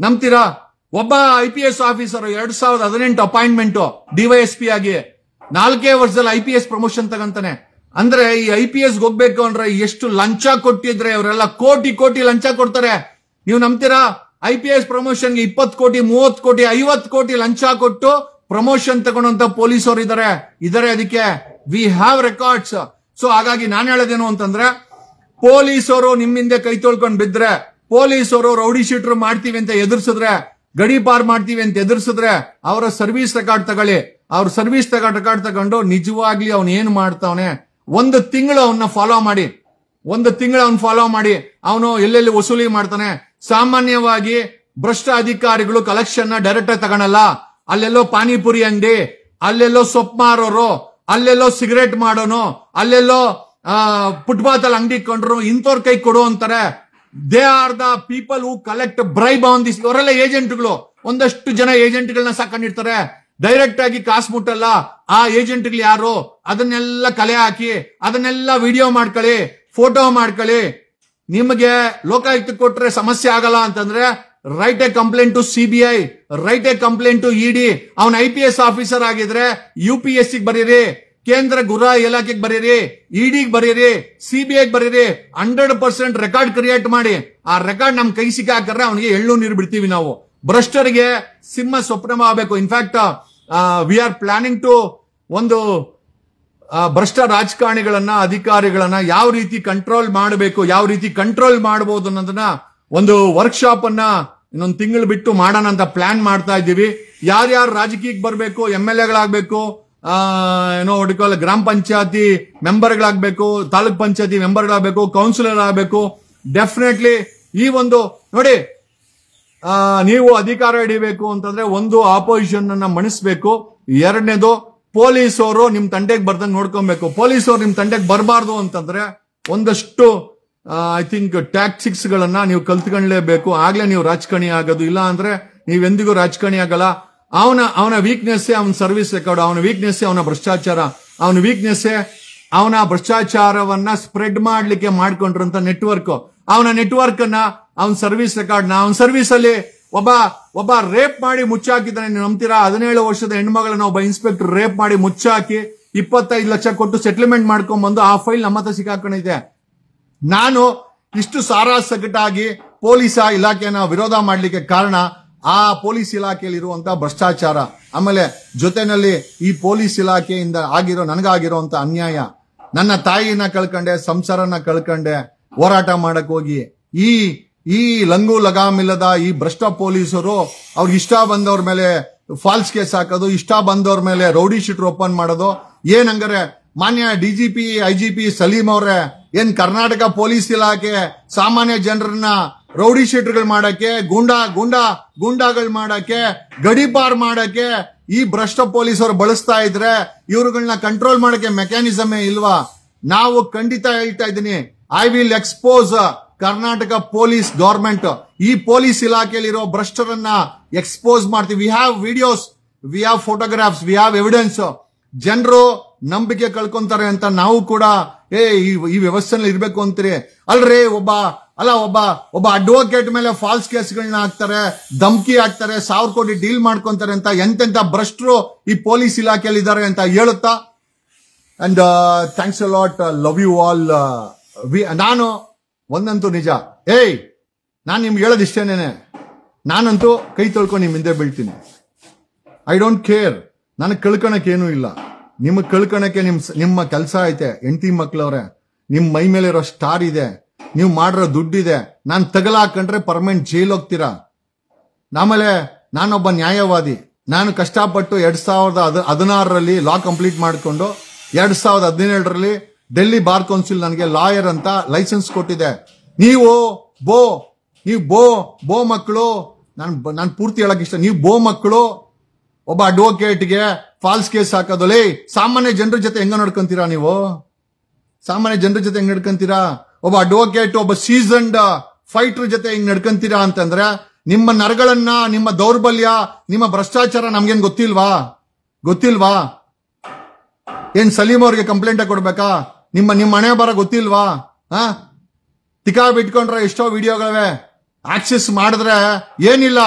S1: ನಂಬ್ತೀರಾ? ಒಬ್ಬ IPS ಆಫೀಸರ್ 2018 ಅಪಾಯಿಂಟ್ಮೆಂಟ್ DYSP ಆಗಿ 4 ವರ್ಷದಲ್ಲಿ IPS ಪ್ರಮೋಷನ್ ತಗಂತಾನೆ. ಅಂದ್ರೆ ಈ IPS ಹೋಗ್ಬೇಕು ಅಂದ್ರೆ ಎಷ್ಟು ಲಂಚ ಕೊಟ್ಟಿದ್ರೆ ಇವರೆಲ್ಲ ಕೋಟಿ ಲಂಚ ಕೊಡ್ತಾರೆ. ನೀವು ನಂಬ್ತೀರಾ? IPS ಪ್ರಮೋಷನ್ಗೆ 20 ಕೋಟಿ, 30 ಕೋಟಿ, 50 ಕೋಟಿ ಲಂಚ ಕೊಟ್ಟು ಪ್ರಮೋಷನ್ ತಗೊಂಡಂತ ಪೊಲೀಸರು ಇದಾರೆ. ಅದಕ್ಕೆ ವಿ ಹ್ಯಾವ್ ರೆಕಾರ್ಡ್ಸ್. ಸೊ ಹಾಗಾಗಿ ನಾನು ಹೇಳೋದೇನು ಅಂತಂದ್ರೆ, ಪೊಲೀಸರು ನಿಮ್ಮಿಂದ ಕೈ ತೊಳ್ಕೊಂಡ್ ಬಿದ್ರೆ, ಪೊಲೀಸರು ರೌಡಿ ಶೀಟರ್ ಮಾಡ್ತೀವಿ ಅಂತ ಎದುರಿಸಿದ್ರೆ, ಗಡಿ ಪಾರ್ ಮಾಡ್ತೀವಿ ಅಂತ ಎದುರಿಸಿದ್ರೆ ಅವರ ಸರ್ವಿಸ್ ರೆಕಾರ್ಡ್ ತಗೊಳ್ಳಿ. ಅವ್ರ ಸರ್ವಿಸ್ ರೆಕಾರ್ಡ್ ತಗೊಂಡು ನಿಜವಾಗ್ಲಿ ಅವ್ನು ಏನ್ ಮಾಡ್ತಾವನೆ ಒಂದು ತಿಂಗಳು ಅವನ್ನ ಫಾಲೋ ಮಾಡಿ ಅವನು ಎಲ್ಲೆಲ್ಲಿ ವಸೂಲಿ ಮಾಡ್ತಾನೆ. ಸಾಮಾನ್ಯವಾಗಿ ಭ್ರಷ್ಟ ಅಧಿಕಾರಿಗಳು ಕಲೆಕ್ಷನ್ ಡೈರೆಕ್ಟ್ ತಗೊಳಲ್ಲ. ಅಲ್ಲೆಲ್ಲೋ ಪಾನಿಪುರಿ ಅಂಗಡಿ, ಅಲ್ಲೆಲ್ಲೋ ಸೊಪ್ಪು ಮಾರೋರು, ಅಲ್ಲೆಲ್ಲೋ ಸಿಗರೇಟ್ ಮಾಡೋನು, ಅಲ್ಲೆಲ್ಲೋ ಫುಟ್ಪಾತ್ ಅಲ್ಲಿ ಅಂಗಡಿ ಕೊಂಡ್ರು ಇಂಥವ್ರ ಕೈ ಕೊಡು ಅಂತಾರೆ. They are the people who collect bribe on this. ಇವರೆಲ್ಲ ಏಜೆಂಟ್ಗಳು. ಒಂದಷ್ಟು ಜನ ಏಜೆಂಟ್ಗಳನ್ನ ಸಾಕೊಂಡಿರ್ತಾರೆ. ಡೈರೆಕ್ಟ್ ಆಗಿ ಕಾಸು ಮುಟ್ಟಲ್ಲ. ಆ ಏಜೆಂಟ್ಗಳು ಯಾರು ಅದನ್ನೆಲ್ಲ ಕಲೆ ಹಾಕಿ ಅದನ್ನೆಲ್ಲ ವಿಡಿಯೋ ಮಾಡ್ಕೊಳ್ಳಿ, ಫೋಟೋ ಮಾಡ್ಕೊಳ್ಳಿ. ನಿಮಗೆ ಲೋಕಾಯುಕ್ತ ಕೊಟ್ರೆ ಸಮಸ್ಯೆ ಆಗಲ್ಲ ಅಂತಂದ್ರೆ write a complaint to CBI, write a complaint to ED. ಅವನ್ IPS ಆಫೀಸರ್ ಆಗಿದ್ರೆ UPSC ಬರೀರಿ, ಕೇಂದ್ರ ಗೃಹ ಇಲಾಖೆಗೆ ಬರೀರಿ, ED ಬರೀರಿ, CBI ಬರೀರಿ. 100% ರೆಕಾರ್ಡ್ ಕ್ರಿಯೇಟ್ ಮಾಡಿ. ಆ ರೆಕಾರ್ಡ್ ನಮ್ ಕೈ ಸಿಕ್ಕಾಕರೆ ಅವನಿಗೆ ಎಳ್ಳು ನೀರು ಬಿಡ್ತೀವಿ ನಾವು. ಭ್ರಷ್ಟರಿಗೆ ಸಿಂಹ ಸ್ವಪ್ನಮ ಆಗಬೇಕು. In fact we are planning to ಒಂದು ಭ್ರಷ್ಟ ರಾಜಕಾರಣಿಗಳನ್ನ ಅಧಿಕಾರಿಗಳನ್ನ ಯಾವ ರೀತಿ ಕಂಟ್ರೋಲ್ ಮಾಡಬೇಕು, ಯಾವ ರೀತಿ ಕಂಟ್ರೋಲ್ ಮಾಡಬಹುದು ಅನ್ನೋದನ್ನ ಒಂದು ವರ್ಕ್ಶಾಪ್ ಅನ್ನ ಇನ್ನೊಂದು ತಿಂಗಳು ಬಿಟ್ಟು ಮಾಡೋಣ ಅಂತ ಪ್ಲಾನ್ ಮಾಡ್ತಾ ಇದ್ದೀವಿ. ಯಾರ್ಯಾರು ರಾಜಕೀಯಕ್ಕೆ ಬರಬೇಕು, MLA ಗಳಾಗಬೇಕು, ಗ್ರಾಮ ಪಂಚಾಯತಿ ಮೆಂಬರ್ಗಳಾಗಬೇಕು, ತಾಲೂಕ್ ಪಂಚಾಯತಿ ಮೆಂಬರ್ಗಳಾಗಬೇಕು, ಕೌನ್ಸಿಲರ್ ಆಗಬೇಕು. ಡೆಫಿನೆಟ್ಲಿ ಈ ಒಂದು ನೋಡಿ, ನೀವು ಅಧಿಕಾರ ಹಿಡಿಬೇಕು ಅಂತಂದ್ರೆ ಒಂದು ಆಪೋಸಿಷನ್ ಅನ್ನ ಮಣಿಸ್ಬೇಕು. ಎರಡನೇದು ಪೊಲೀಸ್ ಅವರು ನಿಮ್ ತಂಟೆಗೆ ಬರ್ದಂಗೆ ನೋಡ್ಕೊಬೇಕು. ಪೊಲೀಸ್ ಅವರು ನಿಮ್ ತಂಟೆಗೆ ಬರಬಾರ್ದು ಅಂತಂದ್ರೆ ಒಂದಷ್ಟು ಐ ಥಿಂಕ್ ಟ್ಯಾಕ್ಟಿಕ್ಸ್ ಗಳನ್ನ ನೀವು ಕಲ್ತ್ಕೊಳ್ಳೇಬೇಕು. ಆಗ್ಲೇ ನೀವು ರಾಜಕಾರಣಿ ಆಗೋದು. ಇಲ್ಲ ಅಂದ್ರೆ ನೀವೆಂದಿಗೂ ರಾಜಕಾರಣಿ ಆಗಲ್ಲ. ಅವನ ವೀಕ್ನೆಸ್ ಅವನ ಸರ್ವಿಸ್ ರೆಕಾರ್ಡ್, ಅವನ ವೀಕ್ನೆಸ್ ಅವನ ಭ್ರಷ್ಟಾಚಾರ, ಅವನ ವೀಕ್ನೆಸ್ ಅವನ ಭ್ರಷ್ಟಾಚಾರವನ್ನ ಸ್ಪ್ರೆಡ್ ಮಾಡ್ಲಿಕ್ಕೆ ಮಾಡ್ಕೊಂಡ್ರಂತ ನೆಟ್ವರ್ಕ್, ಅವನ ನೆಟ್ವರ್ಕ್ ಅನ್ನ, ಅವನ ಸರ್ವಿಸ್ ರೆಕಾರ್ಡ್ ನ, ಅವನ ಸರ್ವಿಸ್ ಅಲ್ಲಿ ಒಬ್ಬ ರೇಪ್ ಮಾಡಿ ಮುಚ್ಚಾಕಿದ್ದಾನೆ. ನೀವು ನಂಬ್ತೀರಾ? 17 ವರ್ಷದ ಹೆಣ್ಮಗಳನ್ನ ಒಬ್ಬ ಇನ್ಸ್ಪೆಕ್ಟರ್ ರೇಪ್ ಮಾಡಿ ಮುಚ್ಚಾಕಿ 25 ಲಕ್ಷ ಕೊಟ್ಟು ಸೆಟ್ಲ್ಮೆಂಟ್ ಮಾಡ್ಕೊಂಡ್ ಬಂದು ಆ ಫೈಲ್ ನಮ್ಮ ಹತ್ರ ಸಿಕ್ಕಾಕೊಂಡಿದೆ. ನಾನು ಇಷ್ಟು ಸಾರಾಸಗಟಾಗಿ ಪೊಲೀಸ್ ಇಲಾಖೆನ ವಿರೋಧ ಮಾಡ್ಲಿಕ್ಕೆ ಕಾರಣ ಆ ಪೊಲೀಸ್ ಇಲಾಖೆಯಲ್ಲಿ ಇರುವಂತಹ ಭ್ರಷ್ಟಾಚಾರ. ಆಮೇಲೆ ಜೊತೆನಲ್ಲಿ ಈ ಪೊಲೀಸ್ ಇಲಾಖೆಯಿಂದ ನನಗಾಗಿರುವಂತ ಅನ್ಯಾಯ. ನನ್ನ ತಾಯಿನ ಕಳ್ಕೊಂಡೆ, ಸಂಸಾರನ ಕಳ್ಕೊಂಡೆ, ಹೋರಾಟ ಮಾಡಕ್ ಹೋಗಿ ಈ ಲಂಗು ಲಗಾಮಿಲ್ಲದ ಈ ಭ್ರಷ್ಟ ಪೊಲೀಸರು ಅವ್ರಿಗೆ ಇಷ್ಟ ಬಂದವ್ರ ಮೇಲೆ ಫಾಲ್ಸ್ ಕೇಸ್ ಹಾಕೋದು, ಇಷ್ಟ ಬಂದವ್ರ ಮೇಲೆ ರೌಡಿ ಶೀಟರ್ ಓಪನ್ ಮಾಡೋದು. ಏನಂಗಾರೆ ಮಾನ್ಯ DGP IGP ಸಲೀಂ ಅವ್ರೆ, ಏನ್ ಕರ್ನಾಟಕ ಪೊಲೀಸ್ ಇಲಾಖೆ ಸಾಮಾನ್ಯ ಜನರನ್ನ ರೌಡಿ ಶೀಟರ್ಗಳು ಮಾಡಕ್ಕೆ, ಗೂಂಡಾಗಳು ಮಾಡಕ್ಕೆ, ಗಡಿಪಾರ್ ಮಾಡಕ್ಕೆ ಈ ಭ್ರಷ್ಟ ಪೊಲೀಸರು ಬಳಸ್ತಾ ಇದ್ರೆ ಇವ್ರುಗಳನ್ನ ಕಂಟ್ರೋಲ್ ಮಾಡಕ್ಕೆ ಮೆಕ್ಯಾನಿಸಮೇ ಇಲ್ವಾ? ನಾವು ಖಂಡಿತ ಹೇಳ್ತಾ ಇದ್ದೀನಿ, I will expose Karnataka police government. ಈ ಪೊಲೀಸ್ ಇಲಾಖೆಯಲ್ಲಿರೋ ಭ್ರಷ್ಟರನ್ನ ಎಕ್ಸ್ಪೋಸ್ ಮಾಡ್ತೀವಿ. We have videos, we have photographs, we have evidence. ಜನರು ನಂಬಿಕೆ ಕಳ್ಕೊಂತಾರೆ ಅಂತ ನಾವು ಕೂಡ ಈ ವ್ಯವಸ್ಥೆನಲ್ಲಿ ಇರ್ಬೇಕು ಅಂತೀರಿ ಅಲ್ರಿ. ಒಬ್ಬ ಅಡ್ವೊಕೇಟ್ ಮೇಲೆ ಫಾಲ್ಸ್ ಕೇಸ್ಗಳನ್ನ ಹಾಕ್ತಾರೆ, ಧಮ್ಕಿ ಹಾಕ್ತಾರೆ, 1000 ಕೋಟಿ ಡೀಲ್ ಮಾಡ್ಕೊಂತಾರೆ ಅಂತ ಎಂತೆಂತ ಭ್ರಷ್ಟರು ಈ ಪೊಲೀಸ್ ಇಲಾಖೆಯಲ್ಲಿ ಇದ್ದಾರೆ ಅಂತ ಹೇಳುತ್ತಾ, and thanks a lot, love you all. ನಾನು ಒಂದಂತೂ ನಿಜ, ನಾನು ನಿಮ್ಗೆ ಹೇಳೋದಿಷ್ಟೇನೇನೆ, ನಾನಂತೂ ಕೈ ತೊಳ್ಕೊಂಡು ನಿಮ್ ಹಿಂದೆ ಬೀಳ್ತೀನಿ. ಐ ಡೋಂಟ್ ಕೇರ್, ನನಗೆ ಕಳ್ಕೊಳಕ್ಕೆ ಏನೂ ಇಲ್ಲ. ನಿಮಗೆ ಕಳ್ಕೊಳಕ್ಕೆ ನಿಮ್ಮ ಕೆಲಸ ಐತೆ. ಹೆಂಡತಿ ಮಕ್ಳವ್ರೆ, ನಿಮ್ ಮೈ ಮೇಲೆ ಇರೋ ಸ್ಟಾರ್ ಇದೆ, ನೀವು ಮಾಡಿರೋ ದುಡ್ಡಿದೆ. ನಾನು ತಗಲಾಕೊಂಡ್ರೆ ಪರ್ಮನೆಂಟ್ ಜೈಲ್ ಹೋಗ್ತೀರಾ. ಆಮೇಲೆ ನಾನೊಬ್ಬ ನ್ಯಾಯವಾದಿ. ನಾನು ಕಷ್ಟಪಟ್ಟು 2016ರಲ್ಲಿ ಲಾ ಕಂಪ್ಲೀಟ್ ಮಾಡಿಕೊಂಡು 2017ರಲ್ಲಿ ಡೆಲ್ಲಿ ಬಾರ್ ಕೌನ್ಸಿಲ್ ನನಗೆ ಲಾಯರ್ ಅಂತ ಲೈಸೆನ್ಸ್ ಕೊಟ್ಟಿದೆ. ನೀವು ಬೋ ಮಕ್ಕಳು, ನಾನು ಪೂರ್ತಿ ಹೇಳಕ್ ಇಷ್ಟ, ನೀವು ಬೋ ಮಕ್ಕಳು ಒಬ್ಬ ಅಡ್ವೊಕೇಟ್ಗೆ ಫಾಲ್ಸ್ ಕೇಸ್ ಹಾಕೋದಲ್ಲಿ ಸಾಮಾನ್ಯ ಜನರ ಜೊತೆ ಹೆಂಗ ನಡ್ಕೊಂತೀರಾ? ನೀವು ಸಾಮಾನ್ಯ ಜನರ ಜೊತೆ ಹೆಂಗ್ ನಡ್ಕೊಂತೀರಾ? ಒಬ್ಬ ಅಡ್ವೊಕೇಟ್, ಒಬ್ಬ ಸೀಸನ್ಡ್ ಫೈಟರ್ ಜೊತೆ ಹೆಂಗ್ ನಡ್ಕೊಂತೀರಾ ಅಂತಂದ್ರೆ ನಿಮ್ಮ ನರಗಳನ್ನ, ನಿಮ್ಮ ದೌರ್ಬಲ್ಯ, ನಿಮ್ಮ ಭ್ರಷ್ಟಾಚಾರ ನಮ್ಗೇನ್ ಗೊತ್ತಿಲ್ವಾ? ಏನ್ ಸಲೀಂ ಅವ್ರಿಗೆ ಕಂಪ್ಲೇಂಟ್ ಕೊಡ್ಬೇಕಾ? ನಿಮ್ಮ ಹಣೆ ಬರ ಗೊತ್ತಿಲ್ವಾ? ತಿಕಾ ಬಿಟ್ಕೊಂಡ್ರೆ ಎಷ್ಟೋ ವಿಡಿಯೋಗಳಿವೆ. ಆಕ್ಸೆಸ್ ಮಾಡಿದ್ರೆ ಏನಿಲ್ಲ,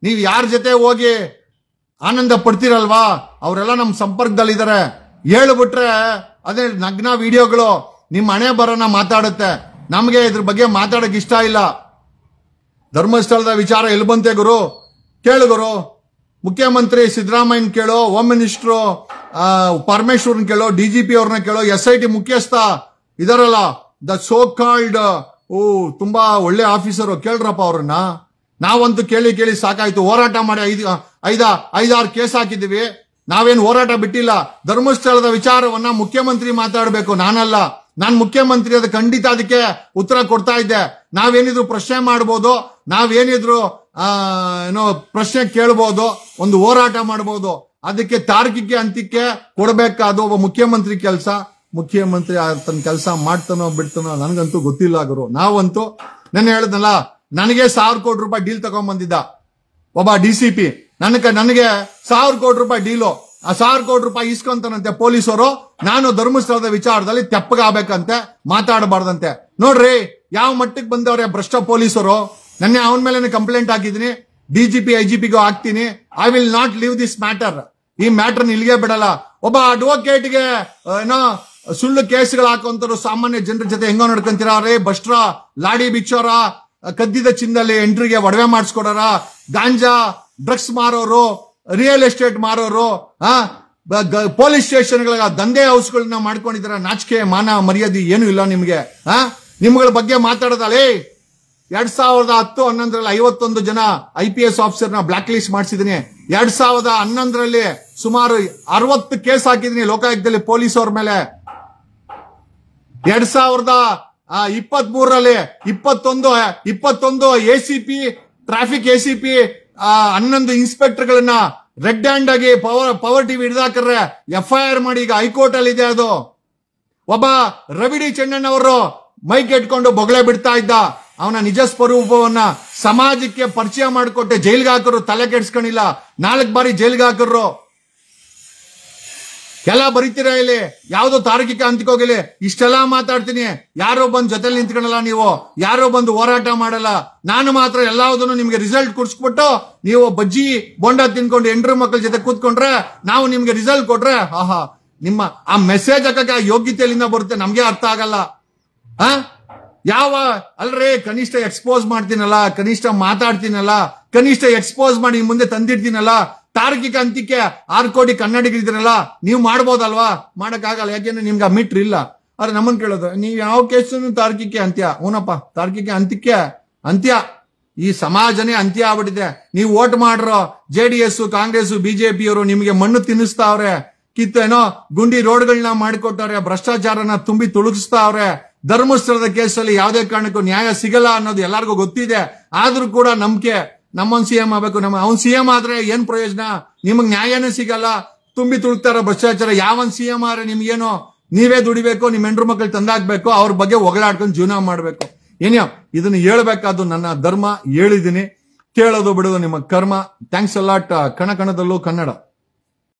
S1: ನೀವ್ ಯಾರ ಜೊತೆ ಹೋಗಿ ಆನಂದ ಪಡ್ತೀರಲ್ವಾ ಅವರೆಲ್ಲ ನಮ್ ಸಂಪರ್ಕದಲ್ಲಿದ್ದಾರೆ. ಹೇಳ್ಬಿಟ್ರೆ ಅದೇ ನಗ್ನ ವಿಡಿಯೋಗಳು ನಿಮ್ಮ ಹಣೆ ಬರನ ಮಾತಾಡುತ್ತೆ. ನಮ್ಗೆ ಇದ್ರ ಬಗ್ಗೆ ಮಾತಾಡಕ್ ಇಷ್ಟ ಇಲ್ಲ. ಧರ್ಮಸ್ಥಳದ ವಿಚಾರ ಎಲ್ಲಿ ಬಂತೆ ಗುರು? ಕೇಳು ಗುರು. ಮುಖ್ಯಮಂತ್ರಿ ಸಿದ್ದರಾಮಯ್ಯನ್ ಕೇಳೋ, ಹೋಮ್ ಮಿನಿಸ್ಟ್ರು ಪರಮೇಶ್ವರನ್ ಕೇಳೋ, DGP ಅವ್ರನ್ನ ಕೇಳೋ, SIT ಮುಖ್ಯಸ್ಥ ಇದರಲ್ಲ, ದ ಸೋ ಕಾಲ್ಡ್ ತುಂಬಾ ಒಳ್ಳೆ ಆಫೀಸರು, ಕೇಳ್ರಪ್ಪ ಅವ್ರನ್ನ. ನಾವಂತೂ ಕೇಳಿ ಸಾಕಾಯ್ತು. ಹೋರಾಟ ಮಾಡಿ 5-6 ಕೇಸ್ ಹಾಕಿದ್ದೀವಿ. ನಾವೇನು ಹೋರಾಟ ಬಿಟ್ಟಿಲ್ಲ. ಧರ್ಮಸ್ಥಳದ ವಿಚಾರವನ್ನ ಮುಖ್ಯಮಂತ್ರಿ ಮಾತಾಡಬೇಕು, ನಾನಲ್ಲ. ನಾನ್ ಮುಖ್ಯಮಂತ್ರಿ ಅದ ಖಂಡಿತ ಅದಕ್ಕೆ ಉತ್ತರ ಕೊಡ್ತಾ ಇದ್ದೆ. ನಾವೇನಿದ್ರು ಪ್ರಶ್ನೆ ಮಾಡ್ಬೋದು, ನಾವೇನಿದ್ರು ಪ್ರಶ್ನೆ ಕೇಳ್ಬೋದು, ಒಂದು ಹೋರಾಟ ಮಾಡ್ಬೋದು. ಅದಕ್ಕೆ ತಾರ್ಕಿಕ ಅಂತ್ಯಕ್ಕೆ ಕೊಡಬೇಕಾದ ಒಬ್ಬ ಮುಖ್ಯಮಂತ್ರಿ ಕೆಲಸ. ಮುಖ್ಯಮಂತ್ರಿ ತನ್ನ ಕೆಲಸ ಮಾಡ್ತಾನೋ ಬಿಡ್ತಾನೋ ನನಗಂತೂ ಗೊತ್ತಿಲ್ಲ ಗುರು. ನಾವಂತೂ ನೆನ್ನೆ ಹೇಳಿದ್ನಲ್ಲ, ನನಗೆ 1000 ಕೋಟಿ ರೂಪಾಯಿ ಡೀಲ್ ತಗೊಂಡ್ಬಂದಿದ್ದ ಒಬ್ಬ DCP. ನನಗೆ 1000 ಕೋಟಿ ರೂಪಾಯಿ ಡೀಲು. ಆ 1000 ಕೋಟಿ ರೂಪಾಯಿ ಇಸ್ಕೊಂತಾನಂತೆ ಪೊಲೀಸರು. ನಾನು ಧರ್ಮಸ್ಥಳದ ವಿಚಾರದಲ್ಲಿ ತೆಪ್ಪಗಾಗಬೇಕಂತೆ, ಮಾತಾಡಬಾರ್ದಂತೆ. ನೋಡ್ರಿ ಯಾವ ಮಟ್ಟಕ್ಕೆ ಬಂದವ್ರೆ ಭ್ರಷ್ಟ ಪೊಲೀಸರು. ನೆನ್ನೆ ಅವನ ಮೇಲೆ ಕಂಪ್ಲೇಂಟ್ ಹಾಕಿದೀನಿ, DGP IGPಗೂ ಹಾಕ್ತೀನಿ. I will not leave this matter. ಈ ಮ್ಯಾಟರ್ ಇಲ್ಲಿಗೆ ಬಿಡಲ್ಲ. ಒಬ್ಬ ಅಡ್ವೊಕೇಟ್ಗೆ ಸುಳ್ಳು ಕೇಸ್ಗಳು ಹಾಕುವಂತರು ಸಾಮಾನ್ಯ ಜನರ ಜೊತೆ ಹೆಂಗೋ ನಡ್ಕೊಂತೀರಾ? ರೇ ಭ್ರಷ್ಟ್ರ, ಲಾಡಿ ಬಿಚ್ಚೋರ, ಕದ್ದಿದ ಚಿನ್ನದಲ್ಲಿ ಎಂಟ್ರಿಗೆ ಒಡವೆ ಮಾಡಿಸ್ಕೊಡೋರ, ಗಾಂಜಾ ಡ್ರಗ್ಸ್ ಮಾರೋರು, ರಿಯಲ್ ಎಸ್ಟೇಟ್ ಮಾರೋರು, ಪೊಲೀಸ್ ಸ್ಟೇಷನ್ಗಳ ದಂಧೆ ಹೌಸ್ಗಳನ್ನ ಮಾಡ್ಕೊಂಡಿದ್ದೀರಾ. ನಾಚಿಕೆ ಮಾನ ಮರ್ಯಾದೆ ಏನು ಇಲ್ಲ ನಿಮ್ಗೆ. ನಿಮ್ಗಳ ಬಗ್ಗೆ ಮಾತಾಡೋದಲ್ಲೇ 2010-11 51 ಜನ IPS ಆಫೀಸರ್ನ ಬ್ಲಾಕ್ ಲಿಸ್ಟ್ ಮಾಡಿಸಿದೀನಿ. 2011 ಸುಮಾರು 60 ಕೇಸ್ ಹಾಕಿದೀನಿ ಲೋಕಾಯುಕ್ತದಲ್ಲಿ ಪೊಲೀಸ್ ಅವ್ರ ಮೇಲೆ. 2023 21 ACP ಟ್ರಾಫಿಕ್ ACP 11 ಇನ್ಸ್ಪೆಕ್ಟರ್ಗಳನ್ನ ರೆಡ್ ಹ್ಯಾಂಡ್ ಆಗಿ ಪವರ್ ಟಿವಿ ಹಿಡಿದಾಕ್ರೆ FIR ಮಾಡಿ ಈಗ ಹೈಕೋರ್ಟ್ ಅಲ್ಲಿ ಇದೆ. ಅದು ಒಬ್ಬ ರವಿಡಿ ಚೆನ್ನಣ್ಣವರು ಮೈಕ್ ಇಟ್ಕೊಂಡು ಬೊಗಳೆ ಬಿಡ್ತಾ ಇದ್ದ. ಅವನ ನಿಜ ಸ್ವರೂಪವನ್ನ ಸಮಾಜಕ್ಕೆ ಪರಿಚಯ ಮಾಡಿಕೊಟ್ಟೆ. ಜೈಲ್ಗೆ ಹಾಕರು, ತಲೆ ಕೆಡ್ಸ್ಕೊಂಡಿಲ್ಲ. 4 ಬಾರಿ ಜೈಲ್ಗೆ ಹಾಕರು. ಎಲ್ಲ ಬರೀತೀರಾ ಇಲ್ಲಿ, ಯಾವ್ದೋ ತಾರ್ಕಿಕ ಅಂತಿಕೋಗಿಲಿ. ಇಷ್ಟೆಲ್ಲ ಮಾತಾಡ್ತೀನಿ, ಯಾರೋ ಬಂದು ಜೊತೆಲಿ ನಿಂತ್ಕೊಳಲ್ಲ, ನೀವು ಯಾರೋ ಬಂದು ಹೋರಾಟ ಮಾಡಲ್ಲ. ನಾನು ಮಾತ್ರ ಎಲ್ಲಾವುದನ್ನು ನಿಮ್ಗೆ ರಿಸಲ್ಟ್ ಕುಡ್ಸ್ಬಿಟ್ಟು ನೀವು ಬಜ್ಜಿ ಬೋಂಡ ತಿನ್ಕೊಂಡು ಹೆಂಡ್ರು ಮಕ್ಕಳ ಜೊತೆ ಕೂತ್ಕೊಂಡ್ರೆ ನಾವು ನಿಮ್ಗೆ ರಿಸಲ್ಟ್ ಕೊಟ್ರೆ ಆಹಾ, ನಿಮ್ಮ ಆ ಮೆಸೇಜ್ ಹಾಕಕ್ಕೆ ಯೋಗ್ಯತೆಯಲ್ಲಿಂದ ಬರುತ್ತೆ, ನಮ್ಗೆ ಅರ್ಥ ಆಗಲ್ಲ. ಅಲ್ರೇ ಕನಿಷ್ಠ ಎಕ್ಸ್ಪೋಸ್ ಮಾಡ್ತೀನಲ್ಲ, ಕನಿಷ್ಠ ಮಾತಾಡ್ತೀನಲ್ಲ, ಕನಿಷ್ಠ ಎಕ್ಸ್ಪೋಸ್ ಮಾಡಿ ಮುಂದೆ ತಂದಿರ್ತೀನಲ್ಲ. ತಾರ್ಕಿಕ ಅಂತಿಕೆ 6 ಕೋಟಿ ಕನ್ನಡಿಗರಿದ್ದೀರಲ್ಲ, ನೀವು ಮಾಡ್ಬೋದಲ್ವಾ? ಮಾಡಕ್ಕಾಗಲ್ಲ, ಯಾಕೆಂದ್ರೆ ನಿಮ್ಗೆ ಆ ಮೀಟ್ರ್ ಇಲ್ಲ. ಆದ್ರೆ ನಮ್ಮನ್ ಕೇಳೋದು, ನೀವ್ ಯಾವ ಕೇಸನ್ನು ತಾರ್ಕಿಕೆ ಅಂತ್ಯ. ಹೂನಪ್ಪ, ತಾರ್ಕಿಕ ಅಂತ್ಯಕ್ಕೆ ಅಂತ್ಯ. ಈ ಸಮಾಜನೇ ಅಂತ್ಯ ಆಗ್ಬಿಟ್ಟಿದೆ. ನೀವು ವೋಟ್ ಮಾಡ್ರೋ JDS, ಕಾಂಗ್ರೆಸ್, BJP ಅವರು ನಿಮ್ಗೆ ಮಣ್ಣು ತಿನ್ನಿಸ್ತಾವ್ರೆ, ಕಿತ್ತೇನೋ ಗುಂಡಿ ರೋಡ್ಗಳನ್ನ ಮಾಡಿಕೊಟ್ಟವ್ರೆ, ಭ್ರಷ್ಟಾಚಾರನ ತುಂಬಿ ತುಳುಗಿಸ್ತಾವ್ರೆ. ಧರ್ಮಸ್ಥಳದ ಕೇಸಲ್ಲಿ ಯಾವುದೇ ಕಾರಣಕ್ಕೂ ನ್ಯಾಯ ಸಿಗಲ್ಲ ಅನ್ನೋದು ಎಲ್ಲರಿಗೂ ಗೊತ್ತಿದೆ. ಆದ್ರೂ ಕೂಡ ನಂಬಿಕೆ, ನಮ್ಮೊಂದ್ CM ಆಗ್ಬೇಕು, ಅವ್ನ್ CM ಆದ್ರೆ ಏನ್ ಪ್ರಯೋಜನ? ನಿಮಗ್ ನ್ಯಾಯನೇ ಸಿಗಲ್ಲ, ತುಂಬಿ ತುಳುಕ್ತಾರ ಭ್ರಷ್ಟಾಚಾರ. ಯಾವನ್ CM ಆದ್ರೆ ನಿಮ್ಗೇನೋ, ನೀವೇ ದುಡಿಬೇಕು, ನಿಮ್ ಹೆಂಡ್ರು ಮಕ್ಳು ತಂದಾಕ್ಬೇಕು, ಅವ್ರ ಬಗ್ಗೆ ಹೊಗಳಾಡ್ಕೊಂಡು ಜೀವನ ಮಾಡ್ಬೇಕು. ಏನೋ ಇದನ್ನ ಹೇಳ್ಬೇಕಾದ್ದು ನನ್ನ ಧರ್ಮ, ಹೇಳಿದೀನಿ. ಕೇಳೋದು ಬಿಡೋದು ನಿಮ್ಮ ಕರ್ಮ. Thanks a lot. ಕಣ ಕಣದಲ್ಲೂ ಕನ್ನಡ.